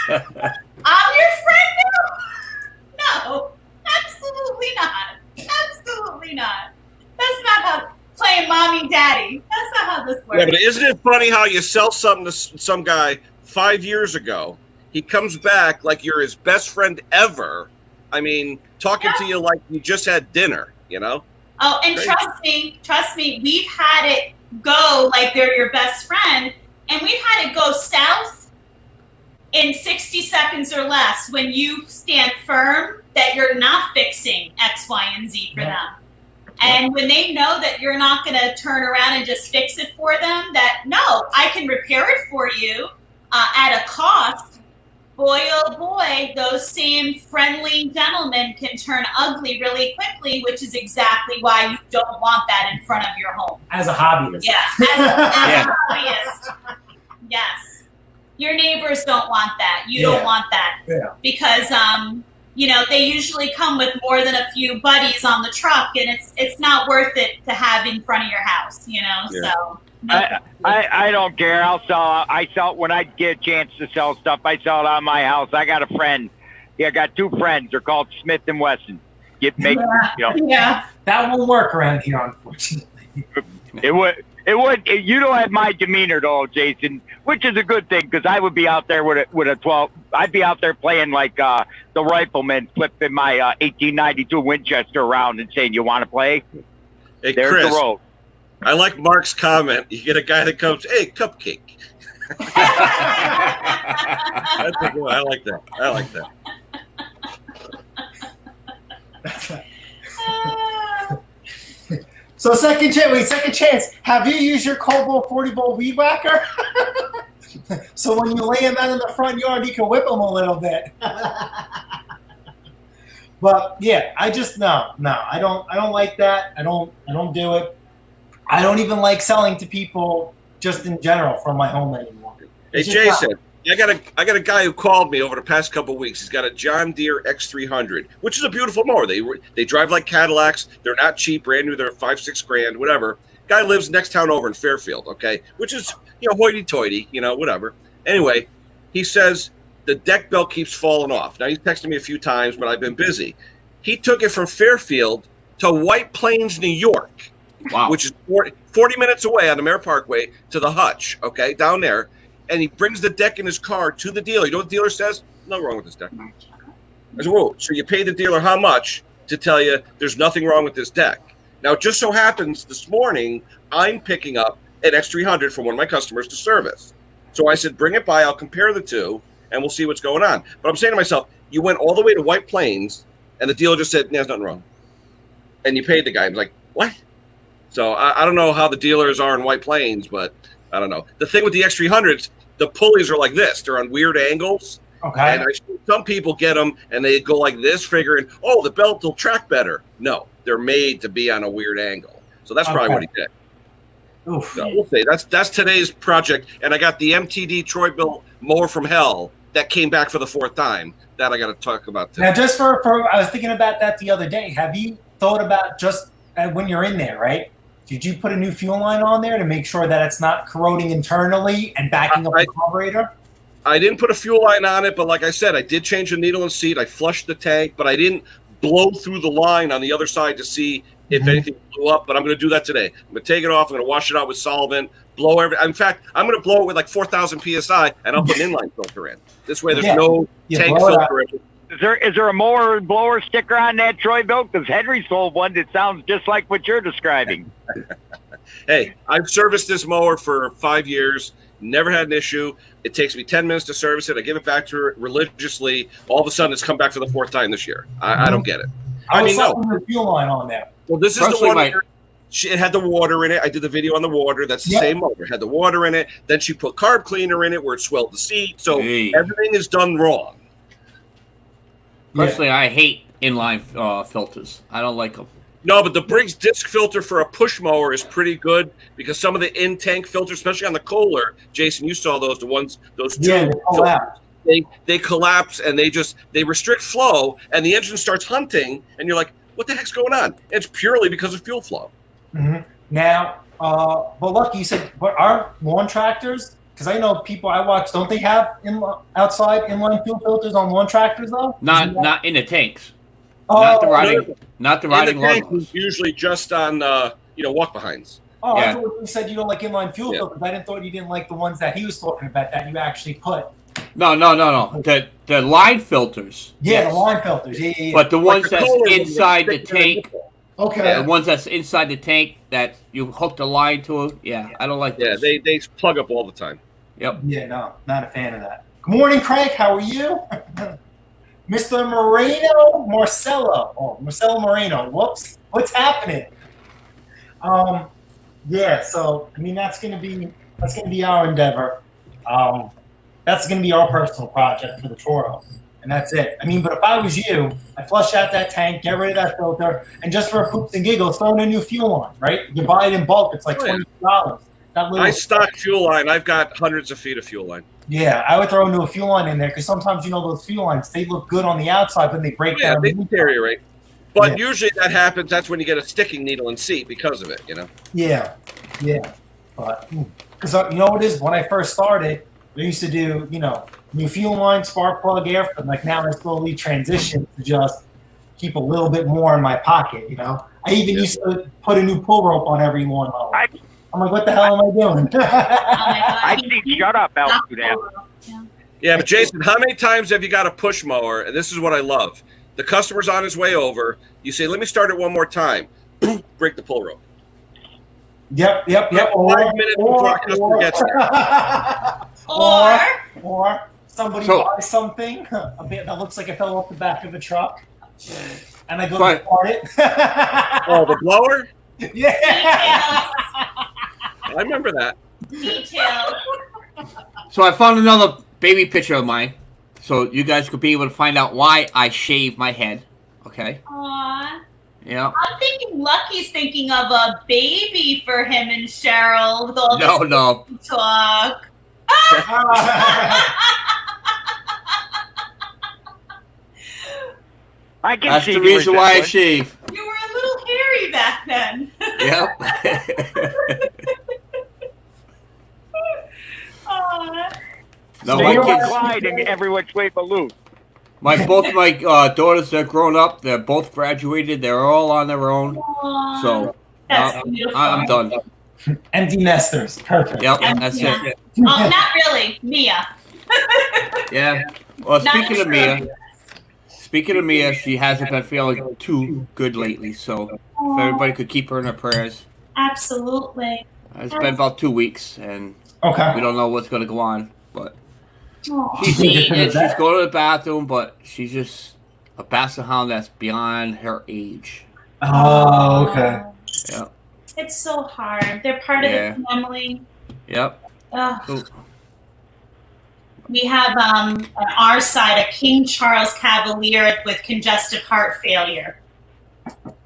I'm your friend now? No, absolutely not. Absolutely not. That's not how playing mommy daddy. That's not how this works. Yeah, but isn't it funny how you sell something to some guy 5 years ago? He comes back like you're his best friend ever. I mean, talking to you like you just had dinner, you know? Oh, and Great. trust me, we've had it go like they're your best friend, and we've had it go south in 60 seconds or less when you stand firm that you're not fixing X, Y, and Z for them. And when they know that you're not going to turn around and just fix it for them, that no, I can repair it for you at a cost. Boy, oh boy, those same friendly gentlemen can turn ugly really quickly, which is exactly why you don't want that in front of your home. as a hobbyist. Yeah, as a hobbyist. Yes. Your neighbors don't want that. You don't want that. Yeah. Because they usually come with more than a few buddies on the truck, and it's not worth it to have in front of your house, Yeah. So no. I don't care. I sell when I get a chance to sell stuff. I sell it on my house. I got a friend. Yeah, I got 2 friends. They're called Smith and Wesson. Yeah. That won't work around here, unfortunately. It would. You don't have my demeanor though, Jason, which is a good thing because I would be out there with a 12. I'd be out there playing like the rifleman, flipping my 1892 Winchester around and saying, "You want to play?" Hey, There's Chris, the road. I like Mark's comment. You get a guy that comes, "Hey, cupcake." I like that. I like that. So second chance. Have you used your Cobalt 40-volt weed whacker? So when you lay him out in the front yard, you can whip him a little bit. But yeah, I just no. I don't like that. I don't do it. I don't even like selling to people just in general from my home anymore. Hey, It's just Jason, I got a guy who called me over the past couple of weeks. He's got a John Deere X300, which is a beautiful mower. They drive like Cadillacs. They're not cheap, brand new. They're $5-6 grand, whatever. Guy lives next town over in Fairfield, okay, which is hoity-toity, whatever. Anyway, he says the deck belt keeps falling off. Now he's texted me a few times, but I've been busy. He took it from Fairfield to White Plains, New York, Wow. which is 40 minutes away on the Mare Parkway to the hutch, okay, down there. And he brings the deck in his car to the dealer. You know what the dealer says? Nothing wrong with this deck. I said, whoa, so you pay the dealer how much to tell you there's nothing wrong with this deck? Now, it just so happens this morning, I'm picking up an X300 from one of my customers to service. So I said, bring it by. I'll compare the two, and we'll see what's going on. But I'm saying to myself, you went all the way to White Plains, and the dealer just said, there's nothing wrong. And you paid the guy. I'm like, what? So I don't know how the dealers are in White Plains, but I don't know. The thing with the X300s, the pulleys are like this. They're on weird angles. Okay. And some people get them, and they go like this, figuring, oh, the belt will track better. No, they're made to be on a weird angle. So that's probably what he did. Oof. So we'll say that's today's project. And I got the MTD Troy Bill mower from hell that came back for the 4th time that I got to talk about today. Now, just for I was thinking about that the other day. Have you thought about just when you're in there, right? Did you put a new fuel line on there to make sure that it's not corroding internally and backing up the carburetor? I didn't put a fuel line on it, but like I said, I did change the needle and seat. I flushed the tank, but I didn't blow through the line on the other side to see if anything blew up. But I'm going to do that today. I'm going to take it off. I'm going to wash it out with solvent, blow everything. In fact, I'm going to blow it with like 4,000 PSI, and I'll put an inline filter in. This way there's no tank filter in. Is there a mower and blower sticker on that Troy Bill? Because Henry sold one that sounds just like what you're describing. Hey, I've serviced this mower for 5 years, never had an issue. It takes me 10 minutes to service it. I give it back to her religiously. All of a sudden, it's come back for the 4th time this year. I don't get it. I was putting the fuel line on there. Well, this is the one where it had the water in it. I did the video on the water. That's the same motor. It had the water in it. Then she put carb cleaner in it where it swelled the seat. So everything is done wrong. Personally, I hate inline filters. I don't like them. No, but the Briggs disc filter for a push mower is pretty good because some of the in-tank filters, especially on the Kohler, Jason, you saw those two filters, they collapse and they restrict flow, and the engine starts hunting, and you're like, what the heck's going on? It's purely because of fuel flow. Mm-hmm. Now, but Lucky, you said, but our lawn tractors, because I know people I watch, don't they have outside inline fuel filters on lawn tractors though? Not in the tanks. Oh, not the riding lawnmowers. Usually just on walk behinds. Oh, I thought you said you don't like inline fuel filters. I didn't thought you didn't like the ones that he was talking about that you actually put. No. The line filters. Yeah, yes. The line filters. Yeah. But the ones that's inside the tank. Okay. The ones that's inside the tank that you hook the line to. Yeah, I don't like those. Yeah, they plug up all the time. Yep. Yeah, no, not a fan of that. Good morning, Craig. How are you? Mr. Marcelo Moreno. Whoops. What's happening? Yeah, so I mean that's gonna be our endeavor. That's gonna be our personal project for the Toro. And that's it. I mean, but if I was you, I'd flush out that tank, get rid of that filter, and just for poops and giggles, throw in a new fuel line, right? You buy it in bulk, it's like $20. I stock fuel line. I've got hundreds of feet of fuel line. Yeah, I would throw a new fuel line in there because sometimes those fuel lines, they look good on the outside, but they break Yeah, down. they deteriorate. But Yeah. usually that happens. That's when you get a sticking needle in seat because of it. Yeah, but because you know what it is, when I first started, we used to do new fuel line, spark plug, air, but like now I slowly transitioned to just keep a little bit more in my pocket. I even used to put a new pull rope on every lawnmower. I'm like, what the hell am I doing? Oh my God. I see shut up belts do that. Yeah, but Jason, how many times have you got a push mower? And this is what I love. The customer's on his way over. You say, let me start it one more time. Break the pull rope. Yep. 5 minutes before the customer gets there. Or somebody buys something a bit that looks like it fell off the back of a truck, and I go to start it. Oh, the blower? Yeah. I remember that. Details. So I found another baby picture of mine, so you guys could be able to find out why I shave my head. Okay. Aww. Yeah. I'm thinking Lucky's thinking of a baby for him and Cheryl with all this No. talk. I can That's see the reason why I shave. You were a little hairy back then. Yep. Aw. No, So my you're kids. Glide in every which way but loose. Both my daughters, they're grown up. They're both graduated. They're all on their own. Aw. So That's beautiful. I'm done. Empty nesters. Perfect. Yep, that's it. Oh, not really. Mia. Yeah. Well, Not speaking of Mia, she hasn't been feeling too good lately. So if everybody could keep her in their prayers. Absolutely. It's been about 2 weeks, and Okay. we don't know what's going to go on. But Aw. she's eating, she's going to the bathroom, but she's just a bastard hound that's beyond her age. Oh, okay. Yeah. It's so hard. They're part Yeah. of the family. Yep. Ugh. So, We have on our side a King Charles Cavalier with congestive heart failure,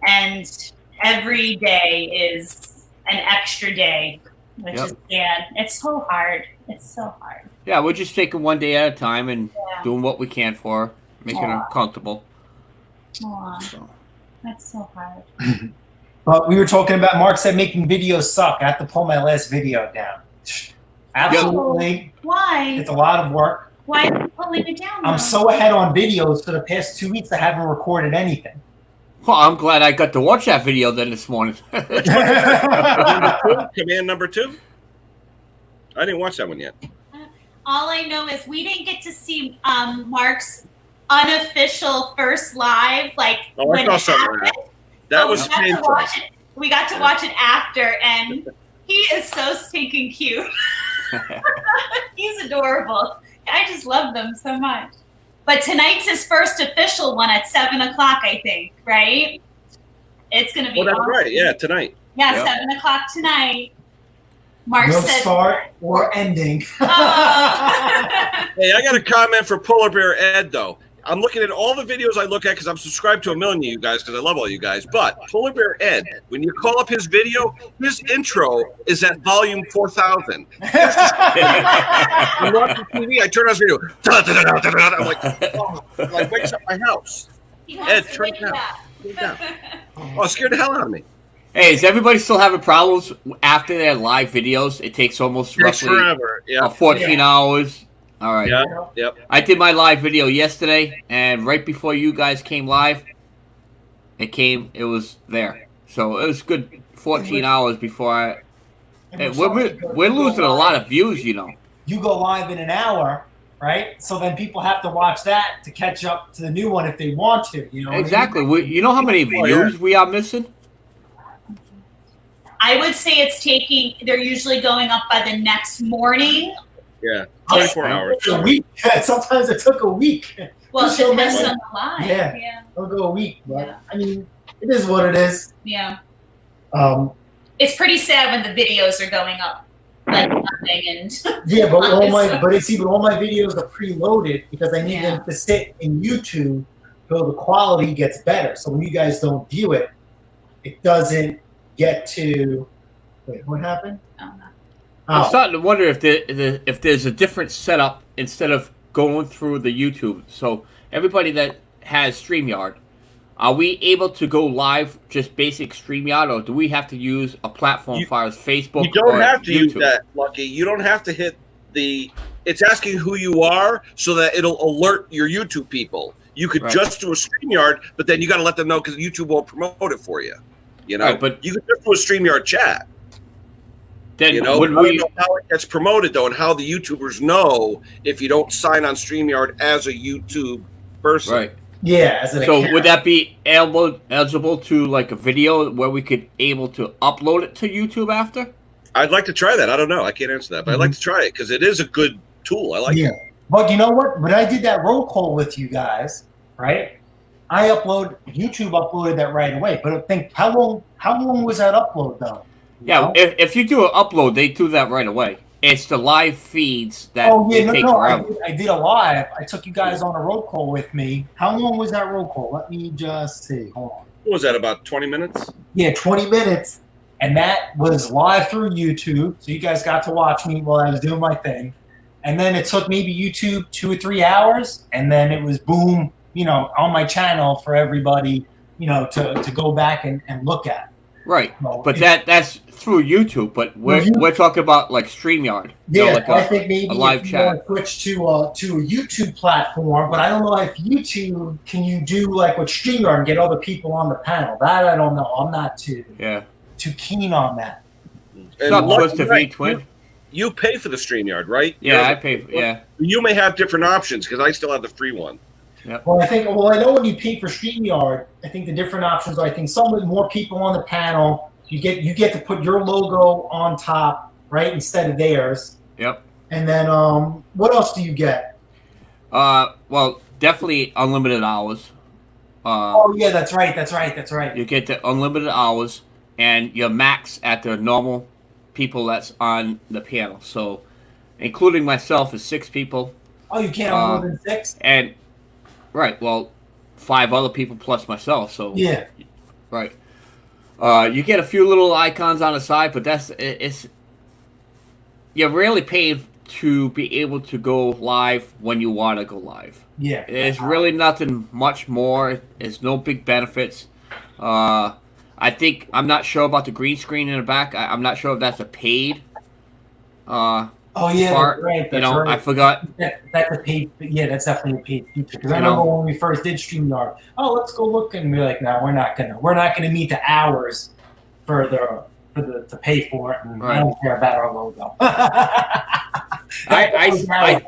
and every day is an extra day, which is sad. It's so hard. It's so hard. yeah, we're just taking one day at a time and Yeah. doing what we can for her, making her comfortable. Aw, So. that's so hard. But we were talking about Mark said making videos suck. I have to pull my last video down. Absolutely. Why? It's a lot of work. Why are you pulling it down? I'm though? so ahead on videos for the past 2 weeks I haven't recorded anything. Well, I'm glad I got to watch that video then this morning. Command number 2? I didn't watch that one yet. All I know is we didn't get to see Mark's unofficial first live, like Oh, I when saw it something of happened. That So was we got to painful. watch it. We got to watch it after, and he is so stinking cute. He's adorable. I just love them so much. But tonight's his first official one at 7:00, I think. Right? It's gonna be. Oh, that's awesome. right. Yeah, tonight. Yeah, Yep. 7:00 tonight. Mark No said. start or ending. Oh. Hey, I got a comment for Polar Bear Ed, though. I'm looking at all the videos I look at because I'm subscribed to a million of you guys because I love all you guys. But Polar Bear Ed, when you call up his video, his intro is at volume 4000. I'm watching TV, I turn on his video. I'm like, oh, it like wakes up my house. He wants Ed, to turn wake it down. up. Turn it down. Oh, it scared the hell out of me. Hey, is everybody still having problems after their live videos? It takes almost Takes roughly forever. Yeah. 14 hours. All right. Yeah. Yep. I did my live video yesterday, and right before you guys came live, it was there. So it was good 14 hours before I. Hey, we're losing a lot of views, you know. You go live in an hour, right? So then people have to watch that to catch up to the new one if they want to. You know. what I mean? Exactly. You know how many views we are missing? I would say it's taking. They're usually going up by the next morning. Yeah. 24 hours. It's a week. Sometimes it took a week. Well, it So depends many. on the live. Yeah. Yeah. It'll go a week, but Yeah. I mean, it is what it is. Yeah. It's pretty sad when the videos are going up like nothing and. Yeah, but all my Honestly. all my videos are preloaded because I need them to sit in YouTube so the quality gets better. So when you guys don't view it, it doesn't get to. Wait, what happened? Oh, no. I'm Oh, starting to wonder if there's a different setup instead of going through the YouTube. So everybody that has StreamYard, are we able to go live just basic StreamYard, or do we have to use a platform as far as Facebook You don't or have to YouTube? use that, Lucky. You don't have to hit the. It's asking who you are so that it'll alert your YouTube people. You could Right. just do a StreamYard, but then you got to let them know because YouTube won't promote it for you. You know, Right, but- you could just do a StreamYard chat. Then You know, would I don't we? know how it gets promoted though, and how the YouTubers know if you don't sign on StreamYard as a YouTube person. Right. yeah. As an So account. would that be eligible to like a video where we could able to upload it to YouTube after? I'd like to try that. I don't know. I can't answer that, but I'd like to try it because it is a good tool. I like yeah. it. But you know what? When I did that roll call with you guys, right? YouTube uploaded that right away. But I think how long was that upload though? You Yeah, know? if you do an upload, they do that right away. It's the live feeds that Oh yeah, they take no, forever. I did a live. I took you guys on a roll call with me. How long was that roll call? Let me just see. Hold on. What was that? About 20 minutes? Yeah, 20 minutes. And that was live through YouTube. So you guys got to watch me while I was doing my thing. And then it took maybe YouTube 2 or 3 hours. And then it was boom, on my channel for everybody, to go back and look at. Right. So But it- that's through YouTube. But we're talking about like StreamYard. Yeah, like I think maybe a live if you chat. want to switch to a YouTube platform, but I don't know if YouTube can you do like with StreamYard and get other people on the panel. That I don't know. I'm not too Yeah. keen on that. And Stop Lucky, Twister V right, Twin. you pay for the StreamYard, right? Yeah, I pay. Yeah. You may have different options because I still have the free one. Well, I know when you pay for StreamYard, I think the different options are. I think some with more people on the panel, you get to put your logo on top, right, instead of theirs. Yep. And then what else do you get? Well, definitely unlimited hours. Oh yeah, that's right. You get the unlimited hours, and you're max at the normal people that's on the panel. So, including myself, is 6 people, Oh, you can't have more than 6. and right, well, 5 other people plus myself. So Yeah. right, you get a few little icons on the side, but it's you're really paying to be able to go live when you want to go live. Yeah. There's really nothing much more. There's no big benefits. I think I'm not sure about the green screen in the back. I'm not sure if that's a paid. Oh yeah, part. that's right. You That's know, right. I forgot. That's a paid. Yeah, that's definitely a paid feature. Because I You know. remember when we first did StreamYard. Oh, let's go look, and we're like, no, we're not gonna meet the hours for the to pay for it. And I Right. don't care about our logo. I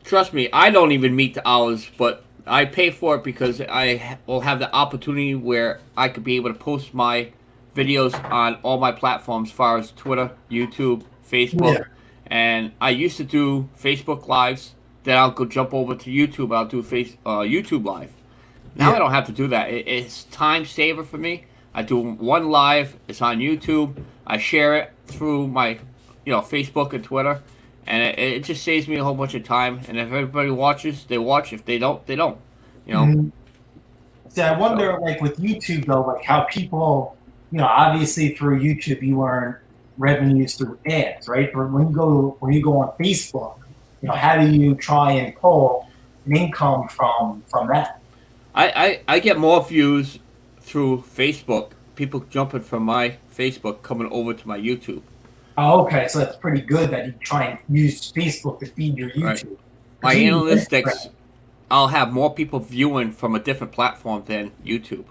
trust me. I don't even meet the hours, but I pay for it because I will have the opportunity where I could be able to post my videos on all my platforms, as far as Twitter, YouTube, Facebook. Yeah. And I used to do Facebook lives. Then I'll go jump over to YouTube. I'll do YouTube live. Now Yeah. I don't have to do that. It's time saver for me. I do one live. It's on YouTube. I share it through my, Facebook and Twitter, and it just saves me a whole bunch of time. And if everybody watches, they watch. If they don't, they don't. Mhm. See, I wonder, like with YouTube though, like how people, obviously through YouTube you earn revenues through ads, right? But when you go on Facebook, how do you try and pull an income from that? I get more views through Facebook. People jumping from my Facebook coming over to my YouTube. Oh, okay, so that's pretty good that you try and use Facebook to feed your YouTube. Right. My You use analytics, Instagram. I'll have more people viewing from a different platform than YouTube.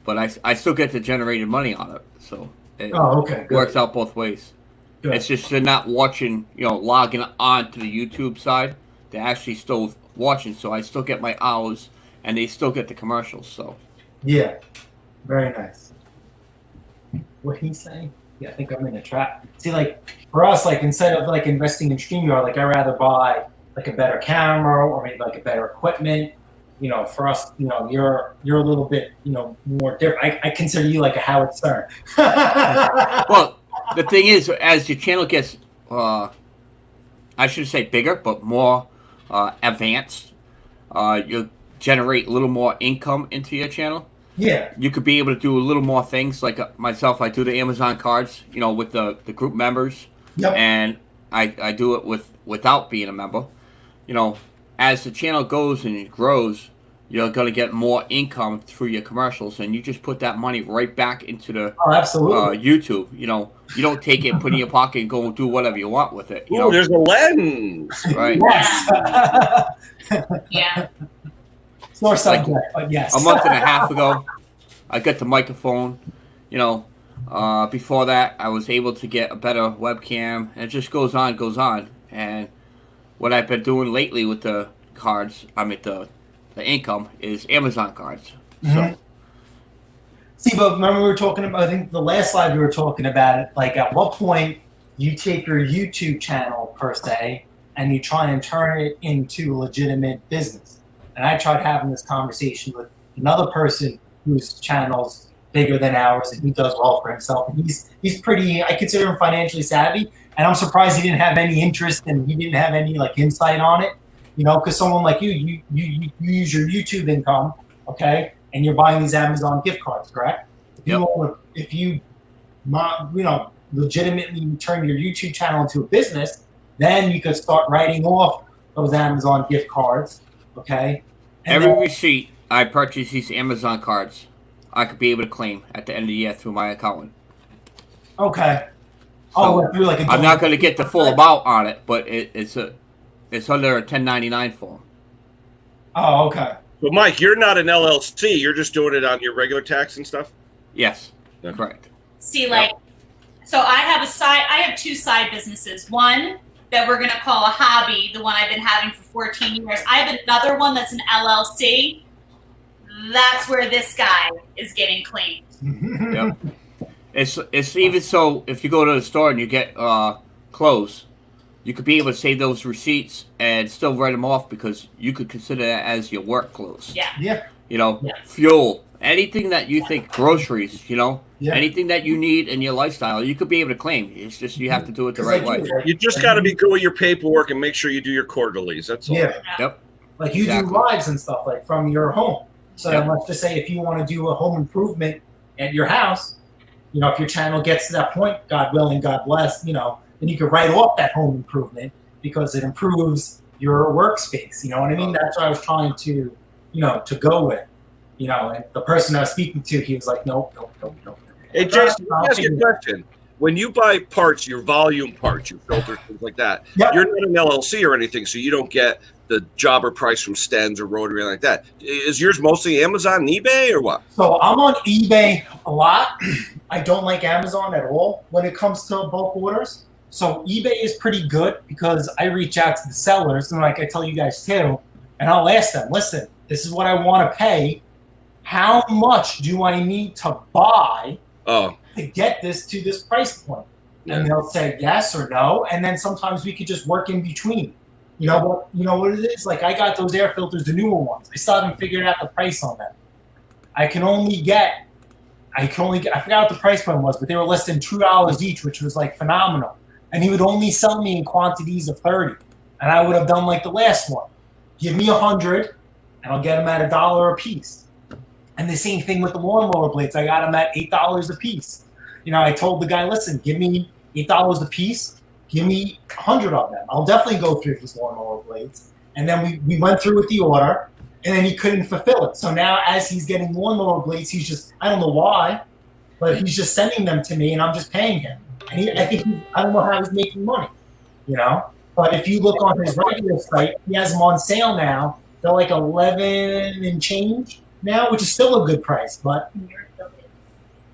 But I still get the generated money on it, so it Oh, okay, good. works out both ways. Good. It's just they're not watching, logging on to the YouTube side. They're actually still watching, so I still get my hours, and they still get the commercials. So Yeah, very nice. What he's saying? Yeah, I think I'm in a trap. See, like for us, like instead of like investing in StreamYard, like I'd rather buy like a better camera or maybe like a better equipment. For us, you're a little bit, more different. I consider you like a Howard Stern. well, the thing is, as your channel gets, I should say bigger, but more advanced, you'll generate a little more income into your channel. Yeah, You could be able to do a little more things. Like myself, I do the Amazon cards, with the group members. Yep. and I do it without being a member. You know, as the channel goes and it grows, you're gonna get more income through your commercials, and you just put that money right back into the Oh, absolutely. YouTube. You know, you don't take it, put it in your pocket, and go and do whatever you want with it. You know, Ooh, there's a lens. right? Yes. Yeah. Sore subject, but yes. A month and a half ago, I got the microphone. You know, before that, I was able to get a better webcam, and it just goes on. And what I've been doing lately with the cards, the income, is Amazon cards. Mhm. So See, but remember we were talking about, I think the last slide we were talking about it, like at what point you take your YouTube channel per se and you try and turn it into a legitimate business. And I tried having this conversation with another person whose channel's bigger than ours and he does well for himself. And he's pretty, I consider him financially savvy. And I'm surprised he didn't have any interest and he didn't have any like insight on it. You know, because someone like you use your YouTube income, okay, and you're buying these Amazon gift cards, correct? If you legitimately turn your YouTube channel into a business, then you could start writing off those Amazon gift cards, okay? And every then- receipt I purchase these Amazon cards, I could be able to claim at the end of the year through my accountant. okay. So, through like a I'm not going to get the full amount on it, but it's under a 1099 form. Oh, okay. But Mike, you're not an LLC. You're just doing it on your regular tax and stuff. Yes, Yeah. correct. See, like, so I have two side businesses. One that we're gonna call a hobby, the one I've been having for 14 years. I have another one that's an LLC. That's where this guy is getting claimed. Yep. It's even so if you go to the store and you get clothes, you could be able to save those receipts and still write them off because you could consider that as your work clothes. Yeah. Yeah. You know, Yeah. fuel, anything that you think, groceries, you know, Yeah. anything that you need in your lifestyle, you could be able to claim. It's just you have to do it the 'Cause right like way. You just got to be good with your paperwork and make sure you do your quarterlies. That's all. Yeah. Yep. Like you Exactly. do lives and stuff like from your home. So Yep. then let's just say if you want to do a home improvement at your house, you know, if your channel gets to that point, God willing, God bless, you know, then you could write off that home improvement because it improves your workspace. You know what I mean? That's what I was trying to, you know, to go with. You know, and the person I was speaking to, he was like, nope. Hey, Jason, let me ask you a question. When you buy parts, your volume parts, your filters, things like that, Yep. you're not an LLC or anything, so you don't get the jobber price from Stens or Rotary like that. Is yours mostly Amazon and eBay or what? So I'm on eBay a lot. I don't like Amazon at all when it comes to bulk orders. So eBay is pretty good because I reach out to the sellers and like I tell you guys too, and I'll ask them, listen, this is what I want to pay. How much do I need to buy Oh, to get this to this price point? And they'll say yes or no. And then sometimes we could just work in between. You know what it is? Like I got those air filters, the newer ones. I still haven't figured out the price on them. I forgot what the price point was, but they were less than $2 each, which was like phenomenal. And he would only sell me in quantities of 30. And I would have done like the last one. Give me 100 and I'll get them at $1 a piece. And the same thing with the lawnmower blades. I got them at $8 a piece. You know, I told the guy, listen, give me $8 a piece. Give me 100 of them. I'll definitely go through these lawnmower blades. And then we went through with the order, and then he couldn't fulfill it. So now as he's getting lawnmower blades, he's just, I don't know why, but he's just sending them to me, and I'm just paying him. And I don't know how he's making money, you know? But if you look on his regular site, he has them on sale now. They're like 11 and change now, which is still a good price. But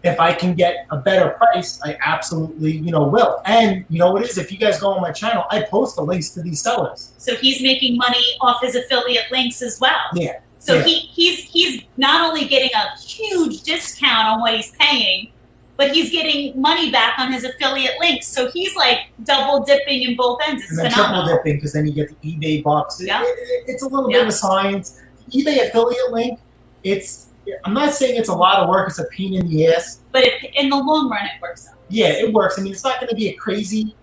if I can get a better price, I absolutely, will. And you know what it is? If you guys go on my channel, I post the links to these sellers. So he's making money off his affiliate links as well. Yeah. So Yeah. he's not only getting a huge discount on what he's paying, but he's getting money back on his affiliate links. So he's like double dipping in both ends. It's And then triple phenomenal. dipping because then you get the eBay bucks. Yeah. It's a little bit of a science. eBay affiliate link, I'm not saying it's a lot of work. It's a pain in the ass. But in the long run, it works out. Yeah, it works. I mean, it's not going to be a crazy,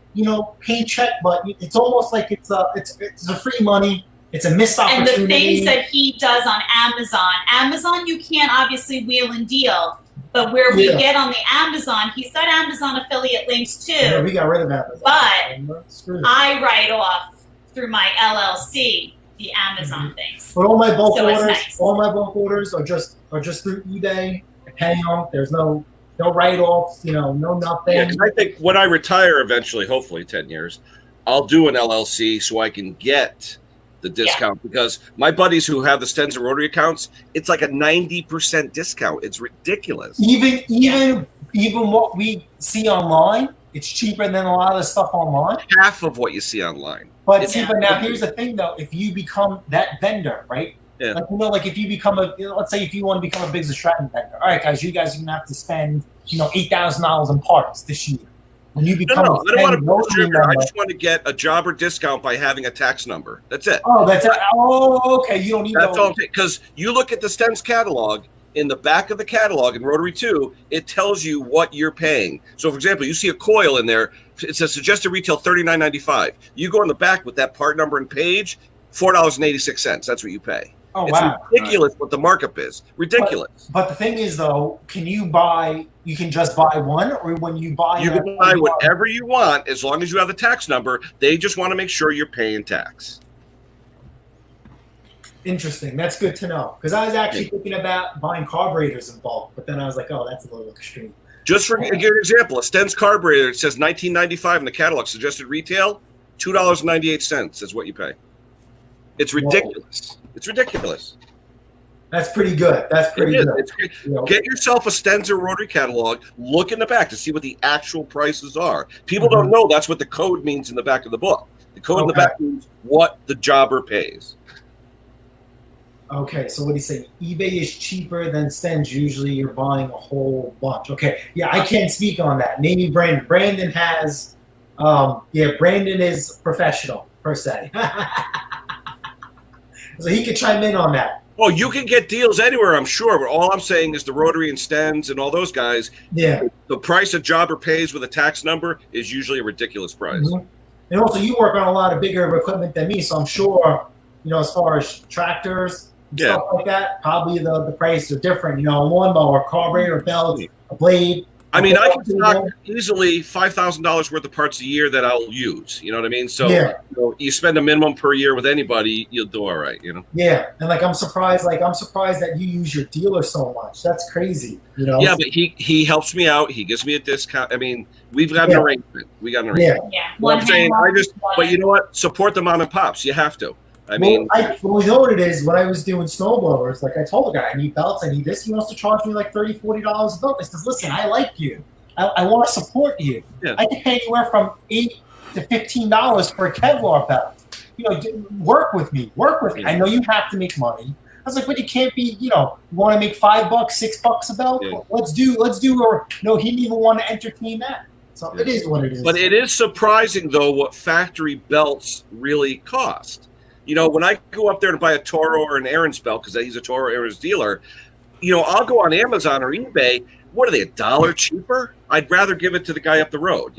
paycheck, but it's almost like it's a free money. It's a missed And opportunity. the things that he does on Amazon, you can't obviously wheel and deal. But where we Yeah. get on the Amazon, he's got Amazon affiliate links too. Yeah, we got rid of Amazon. But Screw it. I write off through my LLC the Amazon things. But all my bulk So it's orders, nice. all my bulk orders are just through eBay. I pay them. There's no write-offs. No nothing. Yeah, because I think when I retire eventually, hopefully 10 years, I'll do an LLC so I can get the discount because my buddies who have the Stens and Rotary accounts, it's like a 90% discount. It's ridiculous. Even what we see online, it's cheaper than a lot of the stuff online. Half of what you see online. But It's- see, but now here's the thing though: if you become that vendor, right? Yeah. Like if you become let's say if you want to become a Biggs & Stratton vendor, all right, guys, you guys are gonna have to spend $8,000 in parts this year. When you No, become I don't want to Stens pull Rotary trigger. I member- just want to get a jobber discount by having a tax number. That's it. Oh, okay. You don't need That's all. those. Because you look at the Stens catalog, in the back of the catalog in Rotary 2, it tells you what you're paying. So, for example, you see a coil in there. It says suggested retail $39.95. You go in the back with that part number and page, $4.86. That's what you pay. Oh It's wow. ridiculous what the markup is. Ridiculous. But the thing is, though, you can just buy one, or when you buy, You can buy whatever you want as long as you have the tax number. They just want to make sure you're paying tax. Interesting. That's good to know. Because I was actually thinking about buying carburetors in bulk, but then I was like, oh, that's a little extreme. Just for give you an example, a Stens carburetor, it says $19.95 in the catalog. Suggested retail, $2.98 is what you pay. It's ridiculous. It's ridiculous. That's pretty good. That's pretty It is. good. It's great. You know? Get yourself a Stens or Rotary catalog. Look in the back to see what the actual prices are. People don't know that's what the code means in the back of the book. The code in the Okay. back means what the jobber pays. Okay, so what do you say? eBay is cheaper than Stens. Usually you're buying a whole bunch. Okay, yeah, I can't speak on that. Maybe Brandon. Brandon has, Brandon is professional, per se. So he could chime in on that. Well, you can get deals anywhere, I'm sure, but all I'm saying is the Rotary and Stens and all those guys, Yeah. the price a jobber pays with a tax number is usually a ridiculous price. Mhm. And also, you work on a lot of bigger equipment than me, so I'm sure, as far as tractors and Yeah. stuff like that, probably the prices are different. A lawnmower, carburetor, belt, a blade. I mean, I can stock easily $5,000 worth of parts a year that I'll use. You know what I mean? So Yeah. you spend a minimum per year with anybody, you'll do all right. Yeah, and I'm surprised that you use your dealer so much. That's crazy. Yeah, but he helps me out. He gives me a discount. I mean, we've got an arrangement. We got an arrangement. Yeah. Yeah. Well, I'm One saying, hand but you know what? Support the mom and pops. You have to. I mean, you know what it is? When I was doing snowblowers, like I told the guy, I need belts, I need this. He wants to charge me like $30, $40 a belt. I says, listen, I like you. I want to support you. Yeah. I can pay anywhere from $8 to $15 for a Kevlar belt. Work with me. I know you have to make money. I was like, but you can't be, you want to make $5, $6 a belt? Yeah. Let's do, or no, he didn't even want to entertain that. So it is what it is. but it is surprising, though, what factory belts really cost. When I go up there to buy a Toro or an Aaron's belt, because he's a Toro Aaron's dealer, I'll go on Amazon or eBay. What are they, $1 cheaper? I'd rather give it to the guy up the road,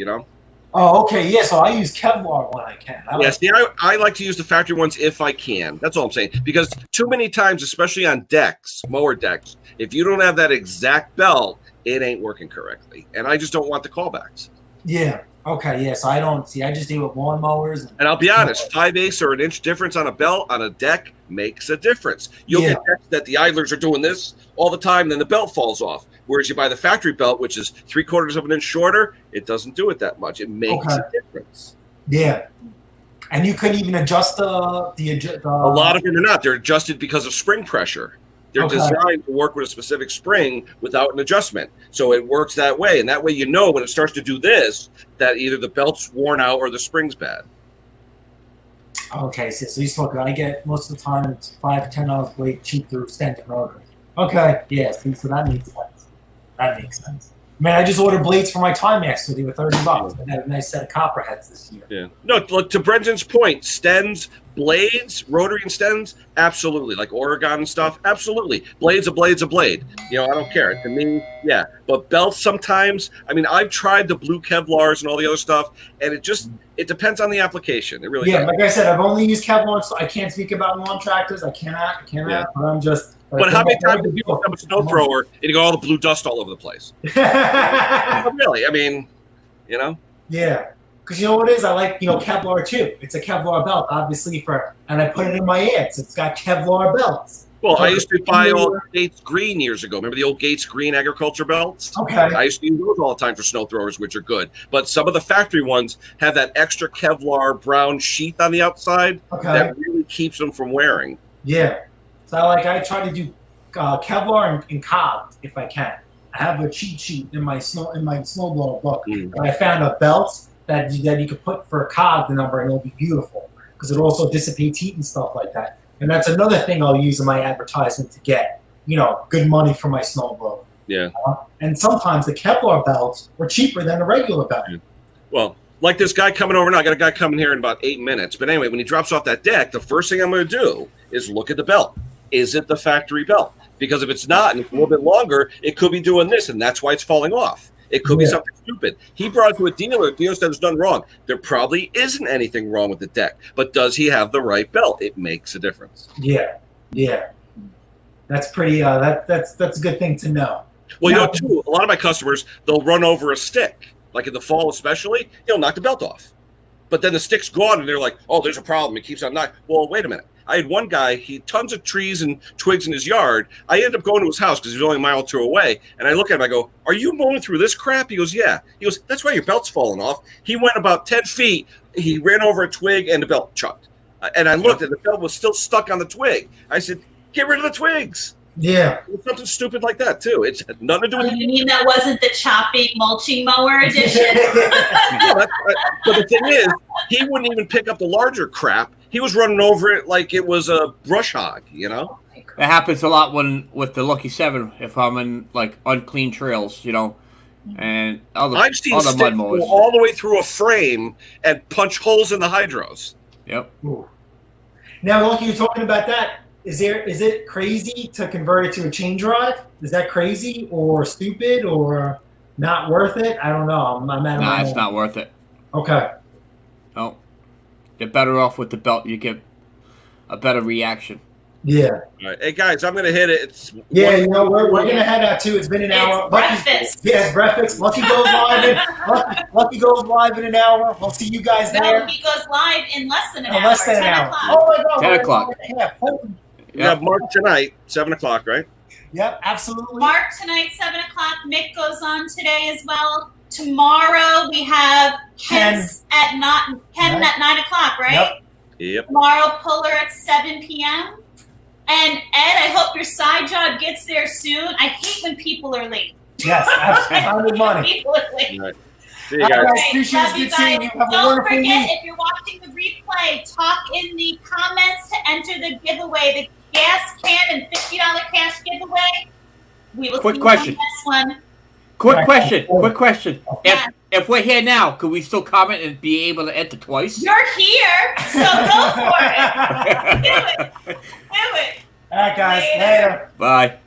Oh, okay. Yeah, so I use Kevlar when I can. I like to use the factory ones if I can. That's all I'm saying. Because too many times, especially on decks, mower decks, if you don't have that exact belt, it ain't working correctly. And I just don't want the callbacks. Yeah. Okay. Yeah. So I don't see. I just deal with lawnmowers. And I'll be honest, 5/8 or an inch difference on a belt on a deck makes a difference. You'll get decks that the idlers are doing this all the time, then the belt falls off. Whereas you buy the factory belt, which is 3/4 of an inch shorter, it doesn't do it that much. It makes a difference. Yeah. And you couldn't even adjust the A lot of them are not. They're adjusted because of spring pressure. They're designed to work with a specific spring without an adjustment. So it works that way. And that way when it starts to do this, that either the belt's worn out or the spring's bad. Okay, so you look. I get most of the time it's $5 to $10 blade cheap through Stenton Rotary. Okay, yeah. So that makes sense. Man, I just ordered blades for my Time Master. They were $30. I had a nice set of copperheads this year. Yeah. No, look, to Brendan's point, Stens, blades, Rotary and Stens, absolutely. Like Oregon and stuff, absolutely. Blade's a blade. I don't care. To me, yeah. But belts sometimes, I've tried the blue Kevlars and all the other stuff, and it depends on the application. It really does. Like I said, I've only used Kevlar, so I can't speak about lawn tractors. I cannot. Yeah. But But how many times have you looked up a snow thrower and you got all the blue dust all over the place? Not really. I mean, you know. Yeah, because you know what it is? I like, Kevlar too. It's a Kevlar belt, obviously, and I put it in my ads. It's got Kevlar belts. Well, I used to buy all Gates Green years ago. Remember the old Gates Green agriculture belts? Okay. I used to use those all the time for snow throwers, which are good. But some of the factory ones have that extra Kevlar brown sheath on the outside that really keeps them from wearing. Yeah. So I try to do Kevlar and cogged if I can. I have a cheat sheet in my snowblower book. And I found a belt that you could put for a cog number, and it'll be beautiful because it also dissipates heat and stuff like that. And that's another thing I'll use in my advertisement to get, good money for my snowblower. Yeah. And sometimes the Kevlar belts are cheaper than the regular belt. Yeah. Well, like this guy coming over now. I got a guy coming here in about 8 minutes. But anyway, when he drops off that deck, the first thing I'm going to do is look at the belt. Is it the factory belt? Because if it's not, and it's a little bit longer, it could be doing this, and that's why it's falling off. It could be something stupid. He brought it to a dealer. The dealer said there's nothing wrong. There probably isn't anything wrong with the deck. But does he have the right belt? It makes a difference. Yeah. That's pretty. That's a good thing to know. Well, too, a lot of my customers, they'll run over a stick, like in the fall especially. He'll knock the belt off. But then the stick's gone, and they're like, oh, there's a problem. It keeps on knocking. Well, wait a minute. I had one guy, he had tons of trees and twigs in his yard. I ended up going to his house because he was only a mile or two away. And I look at him, I go, are you mowing through this crap? He goes, yeah. He goes, that's why your belt's falling off. He went about 10 feet. He ran over a twig and the belt chucked. And I looked and the belt was still stuck on the twig. I said, get rid of the twigs. Yeah. Something stupid like that, too. It's nothing to do with You mean that wasn't the chopping mulching mower edition? But the thing is, he wouldn't even pick up the larger crap. He was running over it like it was a brush hog, It happens a lot with the Lucky 7 if I'm in like unclean trails, and I've seen all the sticks mud go mowers. all the way through a frame and punch holes in the hydros. Yep. Ooh. Now, Lucky, you're talking about that. Is it crazy to convert it to a chain drive? Is that crazy or stupid or not worth it? I don't know. Nah, it's not worth it. Okay. No. You're better off with the belt. You get a better reaction. Yeah. All right. Hey, guys, I'm going to hit it. It's we're going to head out too. It's been an hour. Breakfast. It's breakfast. Lucky goes live. Lucky goes live in an hour. We'll see you guys there. No, he goes live in less than an hour. Less than an 10 hour. o'clock. Oh my God. 10 o'clock. We have Mark tonight, 7 o'clock, right? Yep, absolutely. Mark tonight, 7 o'clock. Mick goes on today as well. Tomorrow we have Ken at 9 o'clock, right? Yep. Tomorrow Puller at 7 p.m. And Ed, I hope your side job gets there soon. I hate when people are late. Yes, absolutely. Money. People are late. All right. See you guys. All right, appreciate it. Good seeing you. Have a Don't wonderful forget, week. if you're watching the replay, talk in the comments to enter the giveaway, the gas can and $50 cash giveaway. We will Quick see question. you on the next one. Quick question. Yeah. If we're here now, could we still comment and be able to enter twice? You're here, so go for it. Do it. All right, guys. Later. Bye.